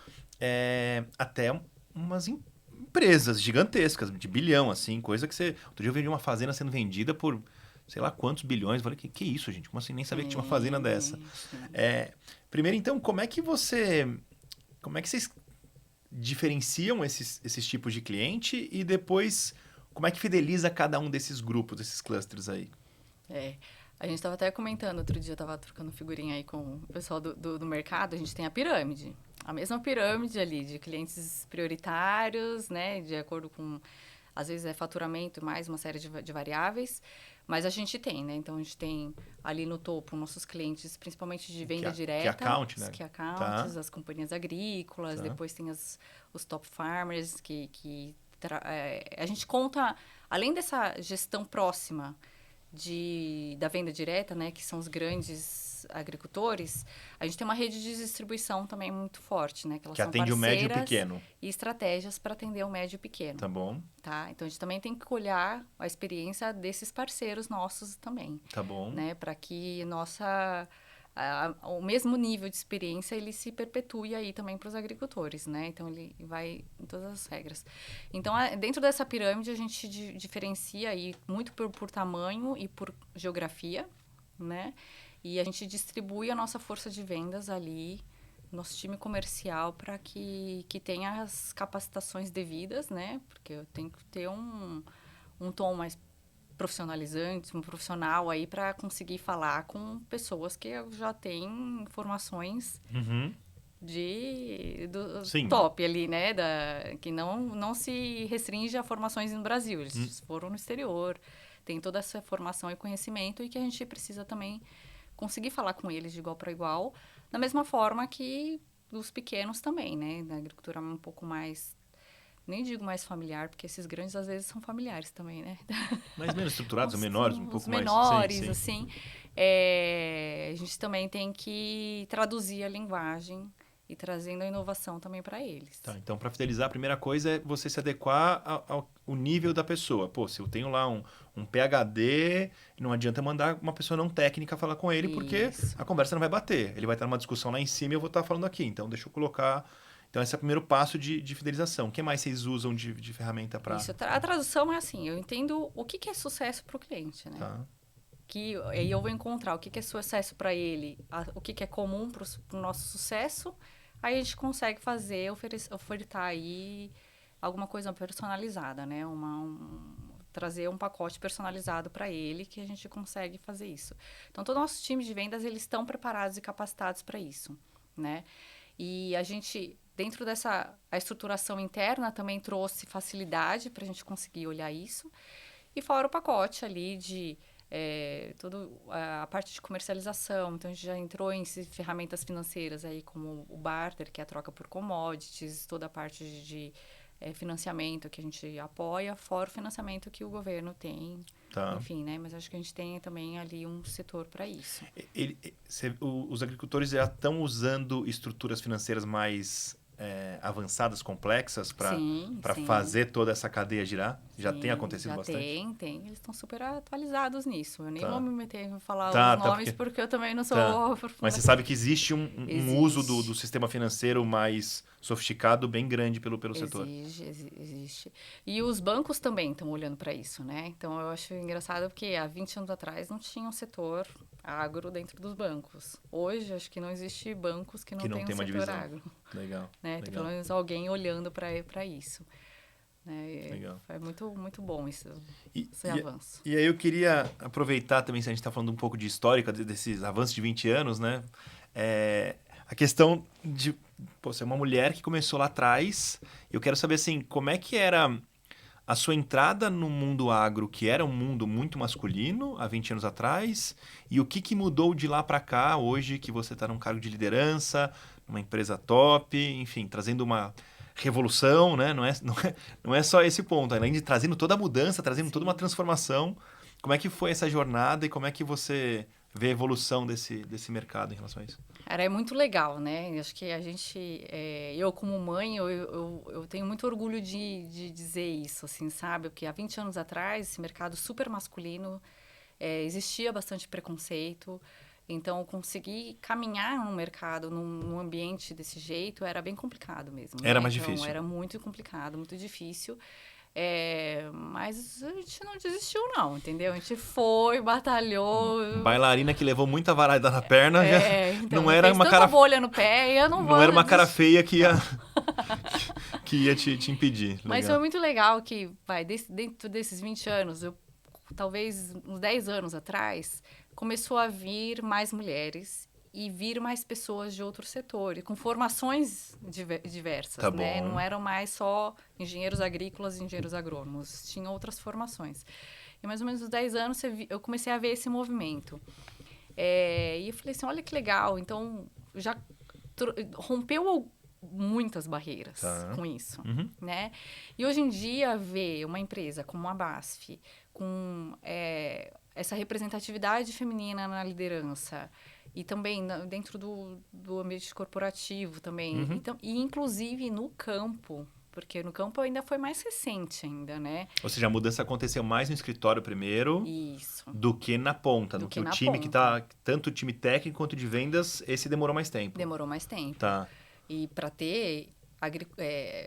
até umas empresas gigantescas, de bilhão, assim, coisa que você... Outro dia eu vendi uma fazenda sendo vendida por sei lá quantos bilhões. Eu falei, que isso, gente? Como assim? Nem sabia que tinha uma fazenda dessa. Primeiro, então, como é que vocês diferenciam esses tipos de cliente e depois como é que fideliza cada um desses grupos, desses clusters aí? A gente estava até comentando, outro dia eu estava trocando figurinha aí com o pessoal do mercado, a gente tem a pirâmide. A mesma pirâmide ali de clientes prioritários, né, de acordo com, às vezes é faturamento e mais uma série de variáveis, mas a gente tem, né? Então, a gente tem ali no topo nossos clientes, principalmente de venda direta. Que account, né? Que accounts, as companhias agrícolas, depois tem os top farmers, a gente conta, além dessa gestão próxima da venda direta, né? Que são os grandes agricultores, a gente tem uma rede de distribuição também muito forte, né? Que atende o médio e o pequeno. E estratégias para atender o médio e o pequeno. Tá bom. Tá? Então, a gente também tem que olhar a experiência desses parceiros nossos também. Tá bom. Né? Para que o mesmo nível de experiência, ele se perpetue aí também para os agricultores, né? Então, ele vai em todas as regras. Então, dentro dessa pirâmide, a gente diferencia aí muito por tamanho e por geografia, né? E a gente distribui a nossa força de vendas ali, nosso time comercial, para que tenha as capacitações devidas, né? Porque eu tenho que ter um tom mais profissionalizante, um profissional aí para conseguir falar com pessoas que já têm informações do top ali, né? Que não se restringe a formações no Brasil, eles foram no exterior, tem toda essa formação e conhecimento e que a gente precisa também conseguir falar com eles de igual para igual, da mesma forma que os pequenos também, né? Da agricultura um pouco mais, nem digo mais familiar, porque esses grandes às vezes são familiares também, né? Mais menos estruturados, ou Os, menores, um os pouco mais... Sim, menores, sim. assim, a gente também tem que traduzir a linguagem e trazendo a inovação também para eles. Tá, então, para fidelizar, a primeira coisa é você se adequar ao nível da pessoa. Pô, se eu tenho lá um PhD, não adianta mandar uma pessoa não técnica falar com ele, porque Isso. a conversa não vai bater. Ele vai estar numa discussão lá em cima e eu vou estar falando aqui. Então, deixa eu colocar... Então, esse é o primeiro passo de fidelização. O que mais vocês usam de ferramenta para... Isso. A tradução é assim, eu entendo o que é sucesso para o cliente, né? Tá, Que aí eu vou encontrar o que é sucesso para ele, o que é comum para o nosso sucesso, aí a gente consegue ofertar aí alguma coisa personalizada, né? Trazer um pacote personalizado para ele que a gente consegue fazer isso. Então, todo o nosso time de vendas, eles estão preparados e capacitados para isso, né? E a gente, dentro a estruturação interna, também trouxe facilidade para a gente conseguir olhar isso. E fora o pacote ali de toda a parte de comercialização. Então, a gente já entrou em ferramentas financeiras aí, como o barter, que é a troca por commodities, toda a parte de financiamento que a gente apoia, fora o financiamento que o governo tem. tá. Enfim, né? Mas acho que a gente tem também ali um setor para isso. Os agricultores já estão usando estruturas financeiras mais avançadas, complexas, para Sim. fazer toda essa cadeia girar? Já Sim, tem acontecido bastante? Tem. Eles estão super atualizados nisso. Eu nem Tá. vou me meter em falar Tá, os tá, nomes, porque eu também não sou... Mas você sabe que existe um uso do Existe. sistema financeiro mais sofisticado, bem grande pelo setor. Existe. E os bancos também estão olhando para isso, né? Então, eu acho engraçado porque há 20 anos atrás não tinha um setor agro dentro dos bancos. Hoje, acho que não existe bancos que não Que não tenham tem um uma setor divisão. agro. Legal. Né? Tem Legal. pelo menos alguém olhando para isso. Né? Legal. É muito, muito bom esse avanço. E aí eu queria aproveitar também, se a gente está falando um pouco de histórica, desses avanços de 20 anos, né? A questão de... Pô, você é uma mulher que começou lá atrás. Eu quero saber, assim, como é que era a sua entrada no mundo agro, que era um mundo muito masculino há 20 anos atrás, e o que mudou de lá para cá, hoje, que você está num cargo de liderança, numa empresa top, enfim, trazendo uma revolução, né? Não é só esse ponto, além de trazendo toda a mudança, trazendo toda uma transformação. Como é que foi essa jornada e como é que você vê a evolução desse mercado em relação a isso? Cara, é muito legal, né? Acho que a gente, eu como mãe, eu tenho muito orgulho de dizer isso, assim, sabe? Porque há 20 anos atrás, esse mercado super masculino, existia bastante preconceito. Então, conseguir caminhar no mercado, num ambiente desse jeito, era bem complicado mesmo. Era né? mais Então, difícil. Era muito complicado, muito difícil. Mas a gente não desistiu, não, entendeu? A gente foi, batalhou. Bailarina que levou muita varada na perna, Então, não era uma tanta cara... bolha no pé, eu não vou Não era uma cara desistir. feia que ia te impedir. Mas Legal. foi muito legal que, dentro desses 20 anos, talvez uns 10 anos atrás, começou a vir mais mulheres e vir mais pessoas de outros setores, com formações diversas, Tá né? bom. Não eram mais só engenheiros agrícolas e engenheiros agrônomos, tinham outras formações. E mais ou menos uns 10 anos eu comecei a ver esse movimento. E eu falei assim, olha que legal, então já rompeu muitas barreiras com isso, né? E hoje em dia, ver uma empresa como a BASF, com essa representatividade feminina na liderança, e também dentro do ambiente corporativo também, e inclusive no campo, porque no campo ainda foi mais recente ainda, né? Ou seja, a mudança aconteceu mais no escritório primeiro Isso. do que na ponta. Do No que o na time ponta. que tá, tanto o time técnico quanto de vendas, esse demorou mais tempo. Demorou mais tempo. Tá. E para ter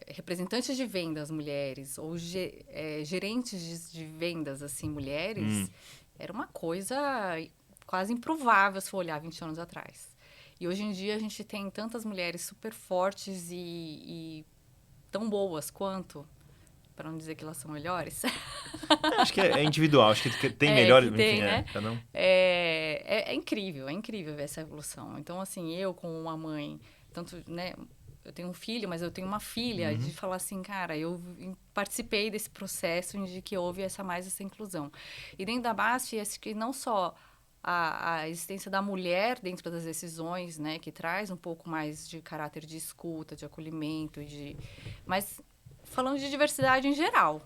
representantes de vendas mulheres ou gerentes de vendas assim mulheres, era uma coisa quase improvável se for olhar 20 anos atrás. E hoje em dia a gente tem tantas mulheres super fortes e tão boas quanto, para não dizer que elas são melhores. Acho que é individual, acho que tem melhor, que enfim, tem, né? cada um. É incrível ver essa evolução. Então, assim, eu como uma mãe, tanto, né? Eu tenho um filho, mas eu tenho uma filha, de falar assim, cara, eu participei desse processo de que houve mais essa inclusão. E dentro da BASF, acho que não só a existência da mulher dentro das decisões, né? Que traz um pouco mais de caráter de escuta, de acolhimento, mas falando de diversidade em geral,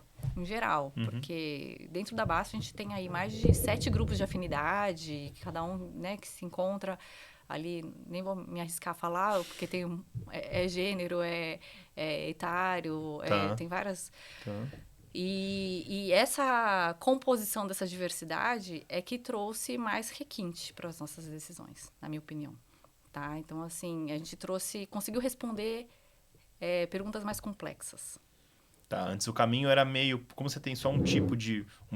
porque dentro da Basf a gente tem aí mais de 7 grupos de afinidade, cada um, né, que se encontra ali, nem vou me arriscar a falar, porque tem gênero, etário, Tá. tem várias... Tá. E essa composição dessa diversidade é que trouxe mais requinte para as nossas decisões, na minha opinião. Tá? Então, assim, a gente conseguiu responder perguntas mais complexas. Tá, antes o caminho era meio... Como você tem só um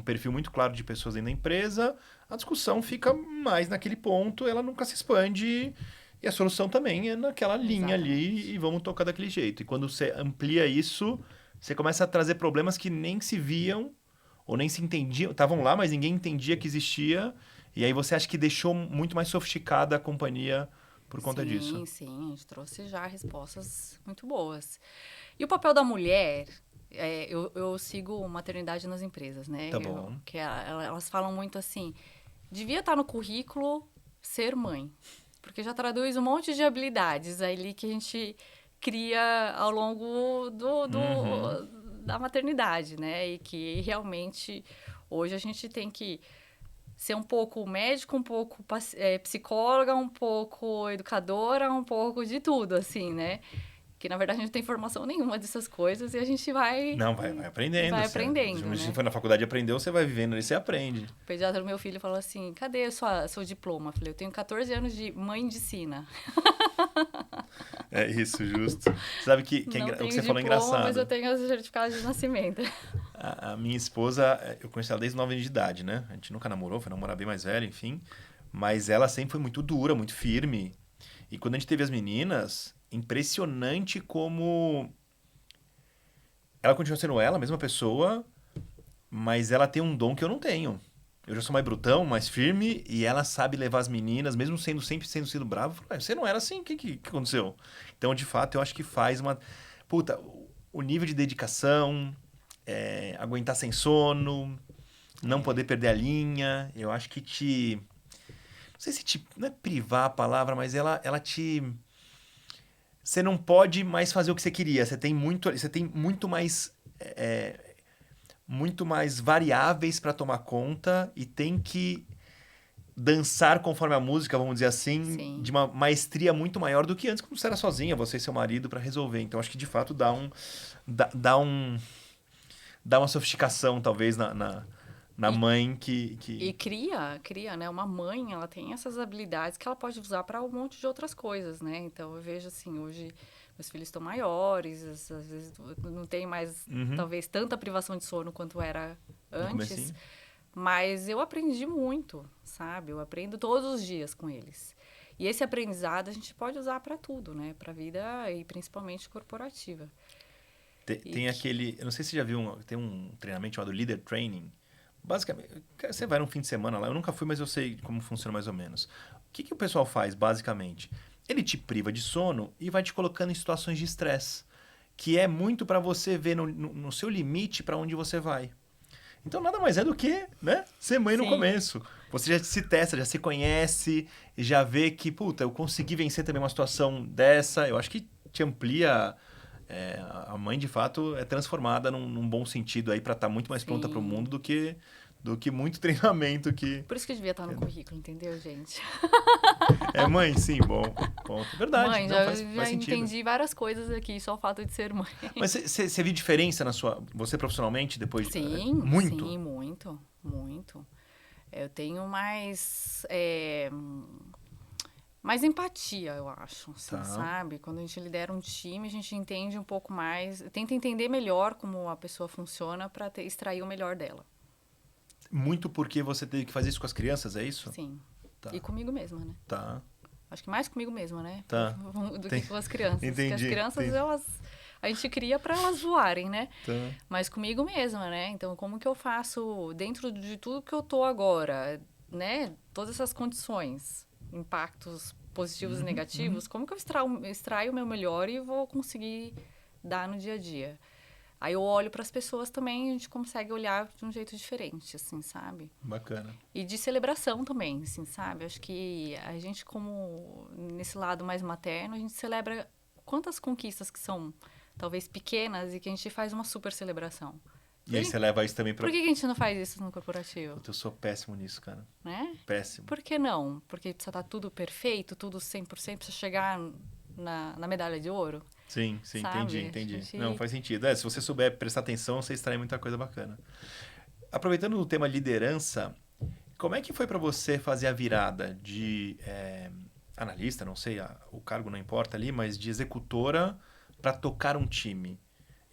perfil muito claro de pessoas dentro da empresa, a discussão fica mais naquele ponto, ela nunca se expande e a solução também é naquela linha ali e vamos tocar daquele jeito. E quando você amplia isso, você começa a trazer problemas que nem se viam ou nem se entendiam. Estavam lá, mas ninguém entendia que existia. E aí você acha que deixou muito mais sofisticada a companhia por conta disso. Sim, a gente trouxe já respostas muito boas. E o papel da mulher... eu sigo maternidade nas empresas, né? Tá bom. Elas falam muito assim, devia estar no currículo ser mãe, porque já traduz um monte de habilidades ali que a gente cria ao longo da maternidade, né? E que realmente hoje a gente tem que ser um pouco médico, um pouco psicóloga, um pouco educadora, um pouco de tudo, assim, né? Que, na verdade, a gente não tem formação nenhuma dessas coisas e a gente vai... Não, vai aprendendo. Vai aprendendo, Se né? foi na faculdade e aprendeu, você vai vivendo ali, você aprende. O pediatra do meu filho falou assim, cadê seu diploma? Eu falei, eu tenho 14 anos de mãe de sina. É isso, justo. Sabe que Não o que tenho você falou é diploma, engraçado. mas eu tenho os certificados de nascimento. A minha esposa, eu conheci ela desde 9 anos de idade, né? A gente nunca namorou, foi namorar bem mais velha, enfim. Mas ela sempre foi muito dura, muito firme. E quando a gente teve as meninas, impressionante como... Ela continua sendo ela, a mesma pessoa, mas ela tem um dom que eu não tenho. Eu já sou mais brutão, mais firme, e ela sabe levar as meninas, mesmo sempre sendo bravo. Eu falo, você não era assim? O que aconteceu? Então, de fato, eu acho que faz uma... Puta, o nível de dedicação, aguentar sem sono, não poder perder a linha, eu acho que te... Não sei se não é privar a palavra, mas ela te... Você não pode mais fazer o que você queria. Você tem muito mais... muito mais variáveis para tomar conta e tem que dançar conforme a música, vamos dizer assim, Sim. de uma maestria muito maior do que antes, quando você era sozinha, você e seu marido, para resolver. Então, acho que de fato dá uma sofisticação, talvez, na mãe que... E cria, né? Uma mãe, ela tem essas habilidades que ela pode usar para um monte de outras coisas, né? Então, eu vejo assim, hoje meus filhos estão maiores, às vezes não tem mais, talvez, tanta privação de sono quanto era antes. Mas eu aprendi muito, sabe? Eu aprendo todos os dias com eles. E esse aprendizado a gente pode usar para tudo, né? Para a vida e principalmente corporativa. Tem aquele... Eu não sei se você já viu, tem um treinamento chamado Leader Training. Basicamente, você vai num fim de semana lá, eu nunca fui, mas eu sei como funciona mais ou menos. O que o pessoal faz, basicamente? Ele te priva de sono e vai te colocando em situações de estresse, que é muito para você ver no seu limite para onde você vai. Então, nada mais é do que, né, ser mãe no começo. Você já se testa, já se conhece, e já vê que, puta, eu consegui vencer também uma situação dessa. Eu acho que te amplia... a mãe, de fato, é transformada num bom sentido aí para estar muito mais pronta para o mundo do que muito treinamento que... Por isso que devia estar no currículo, entendeu, gente? Mãe, sim, bom. Ponto. Verdade. Mãe, não, já faz sentido. entendi várias coisas aqui, só o fato de ser mãe. Mas você viu diferença você profissionalmente depois? Sim, muito? Sim, muito. Eu tenho mais empatia, eu acho, assim, sabe? Quando a gente lidera um time, a gente entende um pouco mais, tenta entender melhor como a pessoa funciona para extrair o melhor dela. Muito porque você teve que fazer isso com as crianças, é isso? Sim. Tá. E comigo mesma, né? Tá. Acho que mais comigo mesma, né? Tá. Do que com as crianças. Entendi. Porque as crianças, a gente cria para elas voarem, né? Tá. Mas comigo mesma, né? Então, como que eu faço dentro de tudo que eu tô agora, né? Todas essas condições, impactos positivos e negativos, como que eu extraio o meu melhor e vou conseguir dar no dia a dia? Aí eu olho para as pessoas também, a gente consegue olhar de um jeito diferente, assim, sabe? Bacana. E de celebração também, assim, sabe? Acho que a gente, como nesse lado mais materno, a gente celebra quantas conquistas que são talvez pequenas e que a gente faz uma super celebração. E aí você leva isso também pra... Por que a gente não faz isso no corporativo? Puta, eu sou péssimo nisso, cara. Né? Péssimo. Por que não? Porque precisa estar tudo perfeito, tudo 100%, precisa chegar na medalha de ouro. Sim, Sabe? entendi. Gente... Não, faz sentido. Se você souber prestar atenção, você extrai muita coisa bacana. Aproveitando o tema liderança, como é que foi para você fazer a virada de analista, não sei, o cargo não importa ali, mas de executora para tocar um time?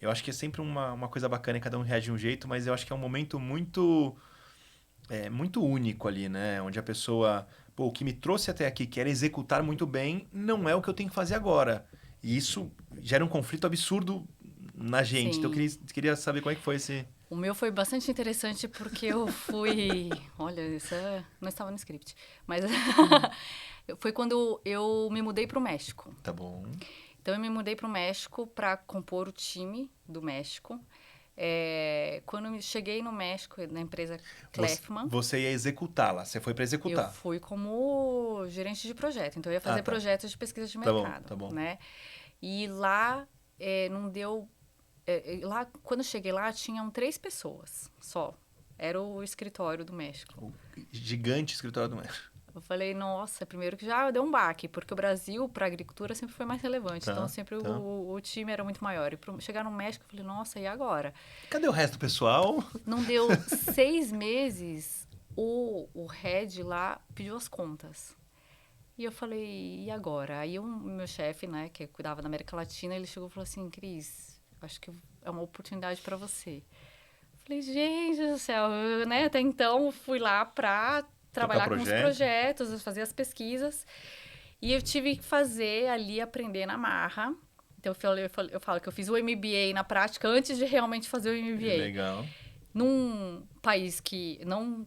Eu acho que é sempre uma coisa bacana e cada um reage de um jeito, mas eu acho que é um momento muito único ali, né? Onde a pessoa, pô, o que me trouxe até aqui, que era executar muito bem, não é o que eu tenho que fazer agora. E isso gera um conflito absurdo na gente. Sim. Então eu queria saber como é que foi esse... O meu foi bastante interessante porque eu fui... Olha, isso não estava no script. Mas foi quando eu me mudei para o México. Tá bom. Então, eu me mudei para o México para compor o time do México. Quando eu cheguei no México, na empresa Kleffman... Você ia executá-la, você foi para executar. Eu fui como gerente de projeto. Então, eu ia fazer projetos de pesquisa de mercado. Tá bom. Né? E lá não deu... lá, quando eu cheguei lá, tinham 3 pessoas só. Era o escritório do México. O gigante escritório do México. Eu falei, nossa, primeiro que já deu um baque, porque o Brasil, para a agricultura, sempre foi mais relevante. Então, sempre o time era muito maior. E chegar no México, eu falei, nossa, e agora? Cadê o resto do pessoal? Não deu 6 meses, o head lá pediu as contas. E eu falei, e agora? Aí o meu chefe, né, que cuidava da América Latina, ele chegou e falou assim, Cris, acho que é uma oportunidade para você. Eu falei, gente do céu, né, até então fui lá para trabalhar com os projetos, fazer as pesquisas. E eu tive que fazer ali, aprender na marra. Então, eu falo que eu fiz o MBA na prática antes de realmente fazer o MBA. Legal. Num país que não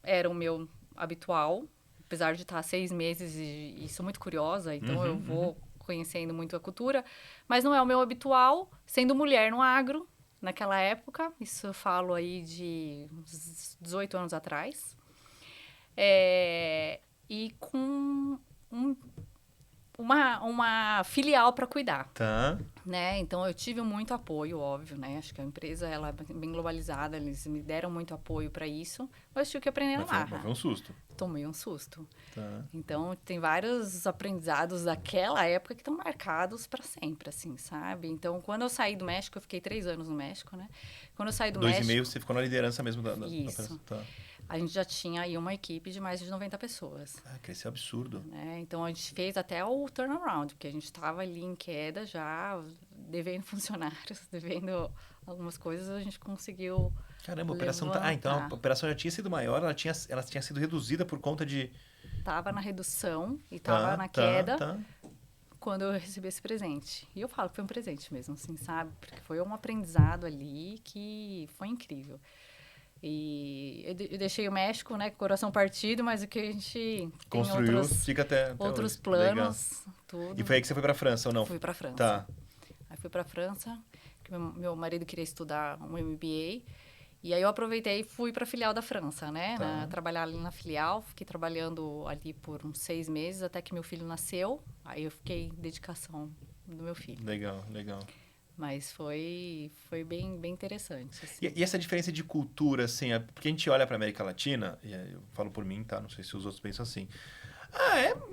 era o meu habitual, apesar de estar 6 meses e sou muito curiosa, então eu vou conhecendo muito a cultura, mas não é o meu habitual, sendo mulher no agro, naquela época, isso eu falo aí de uns 18 anos atrás, e com uma filial para cuidar. Tá. Né? Então, eu tive muito apoio, óbvio, né? Acho que a empresa ela é bem globalizada, eles me deram muito apoio para isso, mas tive que aprender na marra. Mas foi um susto. Tomei um susto. Tá. Então, tem vários aprendizados daquela época que estão marcados para sempre, assim, sabe? Então, quando eu saí do México, eu fiquei 3 anos no México, né? Quando eu saí do México... 2,5 você ficou na liderança mesmo da Isso. Tá. A gente já tinha aí uma equipe de mais de 90 pessoas. Cresceu absurdo. Né? Então, a gente fez até o turnaround, porque a gente estava ali em queda já, devendo funcionários, devendo algumas coisas, a gente conseguiu... Caramba, a operação tá... então a operação já tinha sido maior, ela tinha sido reduzida por conta de... Tava na redução e tava na queda quando eu recebi esse presente. E eu falo que foi um presente mesmo, assim, sabe? Porque foi um aprendizado ali que foi incrível. E eu deixei o México, né, com o coração partido, mas o que a gente construiu, fica até outros hoje. Planos, tudo. E foi aí que você foi pra França, ou não? Fui pra França. Tá. Aí fui pra França, porque meu marido queria estudar um MBA. E aí eu aproveitei e fui para a filial da França, né? Trabalhar ali na filial. Fiquei trabalhando ali por uns 6 meses, até que meu filho nasceu. Aí eu fiquei dedicação do meu filho. Legal. Mas foi bem interessante. Assim. E essa diferença de cultura, assim, porque a gente olha para América Latina, e eu falo por mim, tá? Não sei se os outros pensam assim.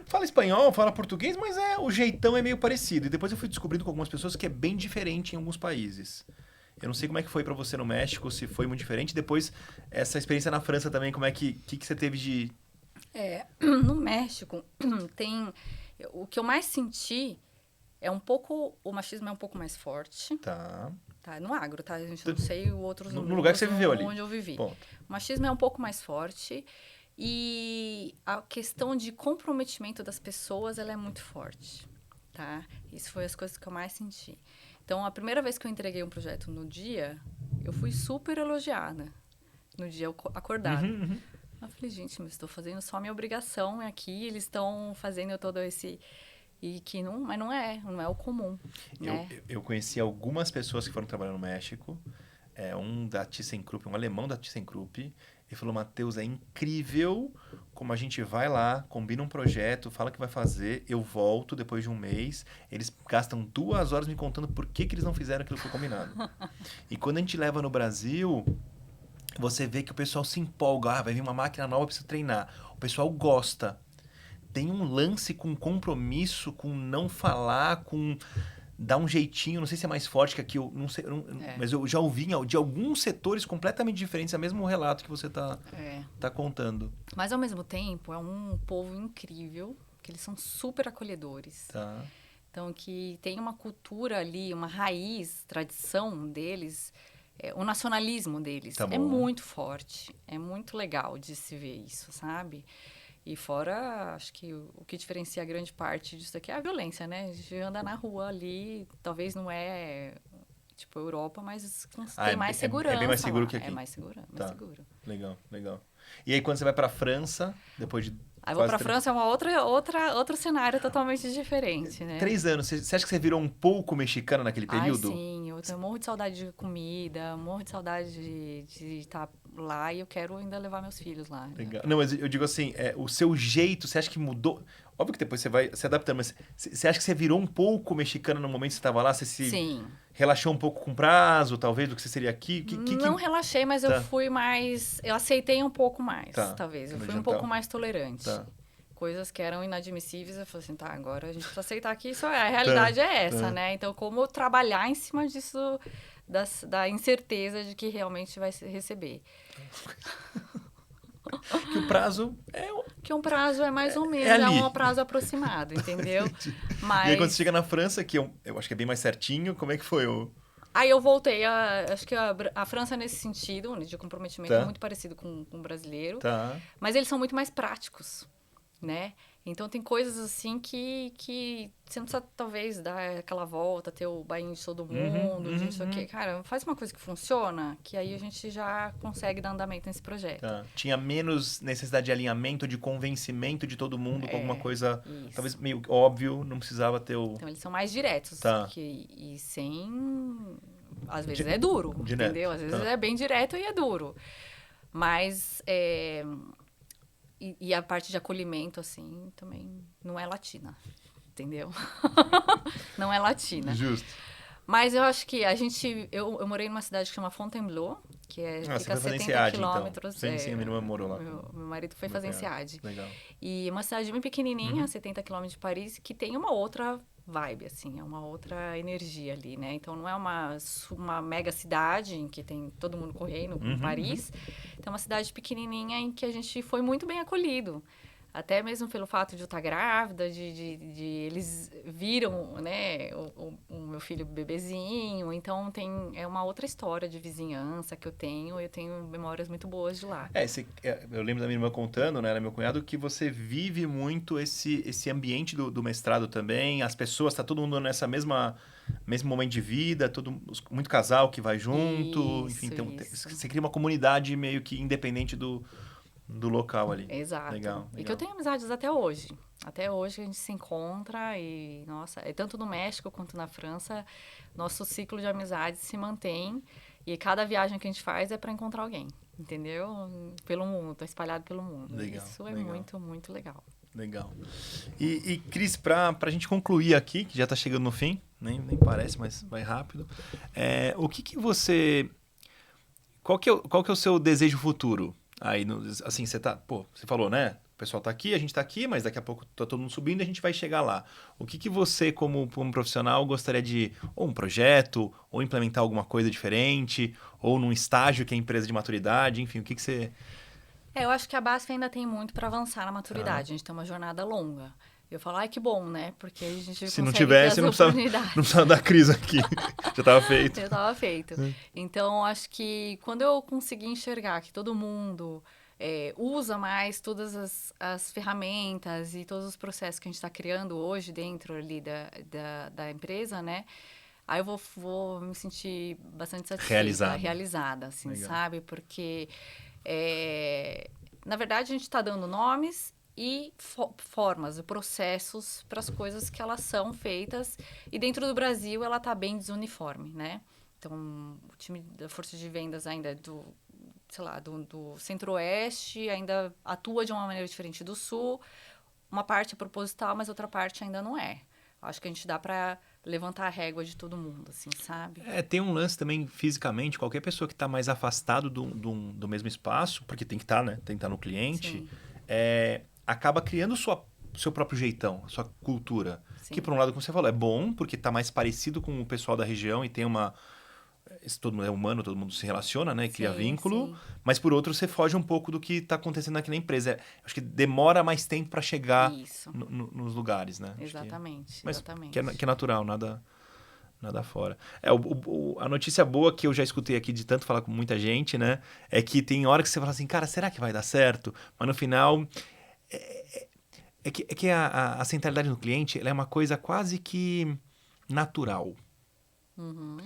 Fala espanhol, fala português, mas o jeitão é meio parecido. E depois eu fui descobrindo com algumas pessoas que é bem diferente em alguns países. Eu não sei como é que foi para você no México, se foi muito diferente. Depois, essa experiência na França também, como é que você teve de... No México, tem... O que eu mais senti é um pouco... O machismo é um pouco mais forte. Tá. No agro, tá? A gente não sei o outro... No lugar que você viveu ali. Onde eu vivi. Ponto. O machismo é um pouco mais forte e a questão de comprometimento das pessoas, ela é muito forte, tá? Isso foi as coisas que eu mais senti. Então, a primeira vez que eu entreguei um projeto no dia, eu fui super elogiada. No dia acordado. Eu falei, gente, mas estou fazendo só a minha obrigação aqui. Eles estão fazendo todo esse E que não, mas não é o comum, né? Eu conheci algumas pessoas que foram trabalhar no México. Um da ThyssenKrupp, um alemão da ThyssenKrupp. Ele falou, Matheus, é incrível como a gente vai lá, combina um projeto, fala que vai fazer, eu volto depois de um mês, eles gastam 2 horas me contando por que eles não fizeram aquilo que foi combinado. E quando a gente leva no Brasil, você vê que o pessoal se empolga, vai vir uma máquina nova, precisa treinar. O pessoal gosta. Tem um lance com compromisso, com não falar, com dar um jeitinho, não sei se é mais forte que aqui, eu não sei, mas eu já ouvi de alguns setores completamente diferentes, é o mesmo relato que você tá contando. Mas ao mesmo tempo, é um povo incrível, que eles são super acolhedores. Tá. Então, que tem uma cultura ali, uma raiz, tradição deles, o nacionalismo deles Tá é bom. muito forte. É muito legal de se ver isso, sabe? E fora, acho que o que diferencia a grande parte disso aqui é a violência, né? A gente anda na rua ali, talvez não é tipo Europa, mas tem mais segurança. É bem mais seguro lá. que aqui. É mais seguro, mais Tá. seguro. Legal, legal. E aí quando você vai pra França, depois de Aí vou pra França, é uma outro cenário totalmente diferente, né? 3 anos, você acha que você virou um pouco mexicana naquele período? Ai, sim, eu morro de saudade de comida, morro de saudade de estar lá e eu quero ainda levar meus filhos lá. Legal. Não, mas eu digo assim, o seu jeito, você acha que mudou? Óbvio que depois você vai se adaptando, mas você acha que você virou um pouco mexicana no momento que você estava lá? Você se Sim. relaxou um pouco com o prazo, talvez, do que você seria aqui? Não relaxei, mas Tá. eu fui mais... Eu aceitei um pouco mais, Tá. talvez. Eu No fui um jantar. pouco mais tolerante. Tá. Coisas que eram inadmissíveis, eu falei assim, tá, agora a gente precisa aceitar que isso a realidade é essa, né? Então, como trabalhar em cima disso, da incerteza de que realmente vai receber. Que o prazo Que um prazo é mais ou menos, ali. um prazo aproximado, entendeu? Mas... E aí quando você chega na França, que eu acho que é bem mais certinho, como é que foi o... Aí eu voltei, acho que a França nesse sentido, de comprometimento, Tá. é muito parecido com o brasileiro. Tá. Mas eles são muito mais práticos, né? Então tem coisas assim que você não precisa, talvez, dar aquela volta, ter o bainho de todo mundo, de não sei o quê. Cara, faz uma coisa que funciona, que aí a gente já consegue dar andamento nesse projeto. Tá. Tinha menos necessidade de alinhamento, de convencimento de todo mundo com alguma coisa, Isso. talvez meio óbvio, não precisava ter o... Então eles são mais diretos. Tá. E sem... Às vezes é duro, Direto, entendeu? Às vezes tá. é bem direto e é duro. Mas... E a parte de acolhimento, assim, também não é latina, entendeu? Não é latina. Justo. Mas eu acho que eu morei numa cidade que chama Fontainebleau, que Você fica a foi fazer 70 SEAD, quilômetros. então. Sim, minha irmã morou lá. Meu marido foi fazer SEAD. Legal. E é uma cidade bem pequenininha, 70 quilômetros de Paris, que tem uma outra vibe, assim, é uma outra energia ali, né? Então, não é uma mega cidade em que tem todo mundo correndo, como Paris. Então, é uma cidade pequenininha em que a gente foi muito bem acolhido. Até mesmo pelo fato de eu estar grávida, de eles viram, né, o meu filho bebezinho. Então, é uma outra história de vizinhança que eu tenho memórias muito boas de lá. Eu lembro da minha irmã contando, né, era meu cunhado, que você vive muito esse ambiente do mestrado também, as pessoas, tá todo mundo nessa mesmo momento de vida, muito casal que vai junto, Isso, enfim, então isso. você cria uma comunidade meio que independente do local ali. Exato. Legal. E que eu tenho amizades até hoje. Até hoje a gente se encontra e, nossa, tanto no México quanto na França, nosso ciclo de amizades se mantém e cada viagem que a gente faz é para encontrar alguém, entendeu? Pelo mundo, tá espalhado pelo mundo. Legal, Isso é legal. muito, muito legal. Legal. E Cris, pra gente concluir aqui, que já tá chegando no fim, nem parece, mas vai rápido, o que você... Qual que é o seu desejo futuro? Aí, assim, você falou, né? O pessoal tá aqui, a gente tá aqui, mas daqui a pouco tá todo mundo subindo e a gente vai chegar lá. O que você, como profissional, gostaria de... Ou um projeto, ou implementar alguma coisa diferente, ou num estágio que é empresa de maturidade, enfim, o que você... Eu acho que a BASF ainda tem muito para avançar na maturidade. A gente tem uma jornada longa. Eu falo, que bom, né? Porque a gente Se não consegue tivesse, ter não as oportunidades. precisava dar crise aqui. Já estava feito. Já estava feito. Então, acho que quando eu conseguir enxergar que todo mundo usa mais todas as ferramentas e todos os processos que a gente está criando hoje dentro ali da empresa, né? Aí eu vou me sentir bastante satisfeita, realizada, assim, legal. sabe? Porque, na verdade, a gente está dando nomes e formas, processos para as coisas que elas são feitas. E dentro do Brasil, ela está bem desuniforme, né? Então, o time da força de vendas ainda sei lá, do Centro-Oeste ainda atua de uma maneira diferente do Sul. Uma parte é proposital, mas outra parte ainda não é. Acho que a gente dá para levantar a régua de todo mundo, assim, sabe? Tem um lance também fisicamente, qualquer pessoa que está mais afastado do mesmo espaço, porque tem que estar, né? Tem que estar no cliente, Sim, acaba criando seu próprio jeitão, sua cultura. sim. Que por um lado, como você falou, é bom, porque está mais parecido com o pessoal da região e tem uma... Todo mundo é humano, todo mundo se relaciona, né? Cria Sim, vínculo. sim. Mas por outro, você foge um pouco do que está acontecendo aqui na empresa. Acho que demora mais tempo para chegar Isso. nos lugares, né? Exatamente, Mas exatamente. que é natural, nada fora. A notícia boa que eu já escutei aqui de tanto falar com muita gente, né? É que tem hora que você fala assim, cara, será que vai dar certo? Mas no final, é que a centralidade do cliente ela é uma coisa quase que natural. Uhum.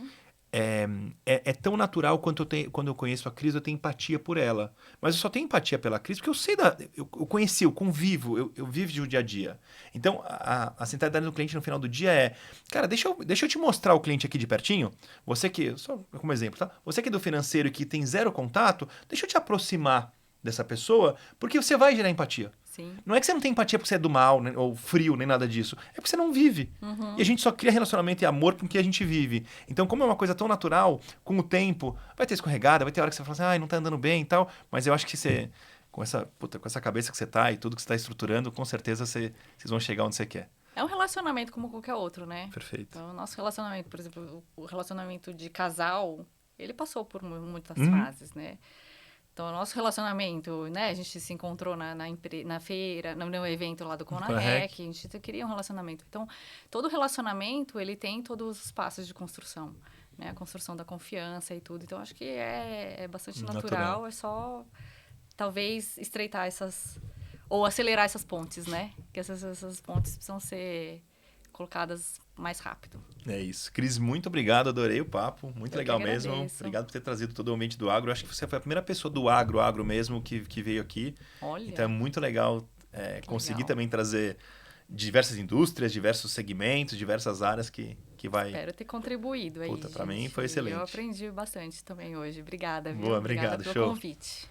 É tão natural quanto quando eu conheço a Cris, eu tenho empatia por ela. Mas eu só tenho empatia pela Cris porque eu sei eu conheci, eu convivo, eu vivo de o dia a dia. Então, a centralidade do cliente no final do dia é, cara, deixa eu te mostrar o cliente aqui de pertinho. Você que, só como exemplo, tá? Você que é do financeiro e que tem zero contato, deixa eu te aproximar dessa pessoa, porque você vai gerar empatia. Sim. Não é que você não tem empatia porque você é do mal, né, ou frio, nem nada disso. É porque você não vive. E a Uhum. gente só cria relacionamento e amor com o que a gente vive. Então, como é uma coisa tão natural, com o tempo, vai ter escorregada, vai ter hora que você fala assim, ai, não tá andando bem e tal. Mas eu acho que você, com essa cabeça que você tá e tudo que você tá estruturando, com certeza vocês vão chegar onde você quer. É um relacionamento como qualquer outro, né? Perfeito. Então, o nosso relacionamento, por exemplo, o relacionamento de casal, ele passou por muitas Uhum. fases, né? Então, o nosso relacionamento, né? A gente se encontrou na feira, no evento lá do Com a REC. Conarec, a gente queria um relacionamento. Então, todo relacionamento, ele tem todos os passos de construção, né? A construção da confiança e tudo. Então, acho que é bastante Natural. natural, é só, talvez, estreitar ou acelerar essas pontes, né? Que essas pontes precisam ser colocadas mais rápido. É isso. Cris, muito obrigado, adorei o papo, muito Eu que legal mesmo. agradeço. Obrigado por ter trazido todo o ambiente do agro. Acho que você foi a primeira pessoa do agro mesmo que veio aqui. Então é Olha, muito legal que conseguir legal. também trazer diversas indústrias, diversos segmentos, diversas áreas que vai... Espero ter contribuído aí, Puta, para mim gente. foi Eu excelente. aprendi bastante também hoje. Obrigada, viu? Boa, Obrigada obrigado, pelo show. convite.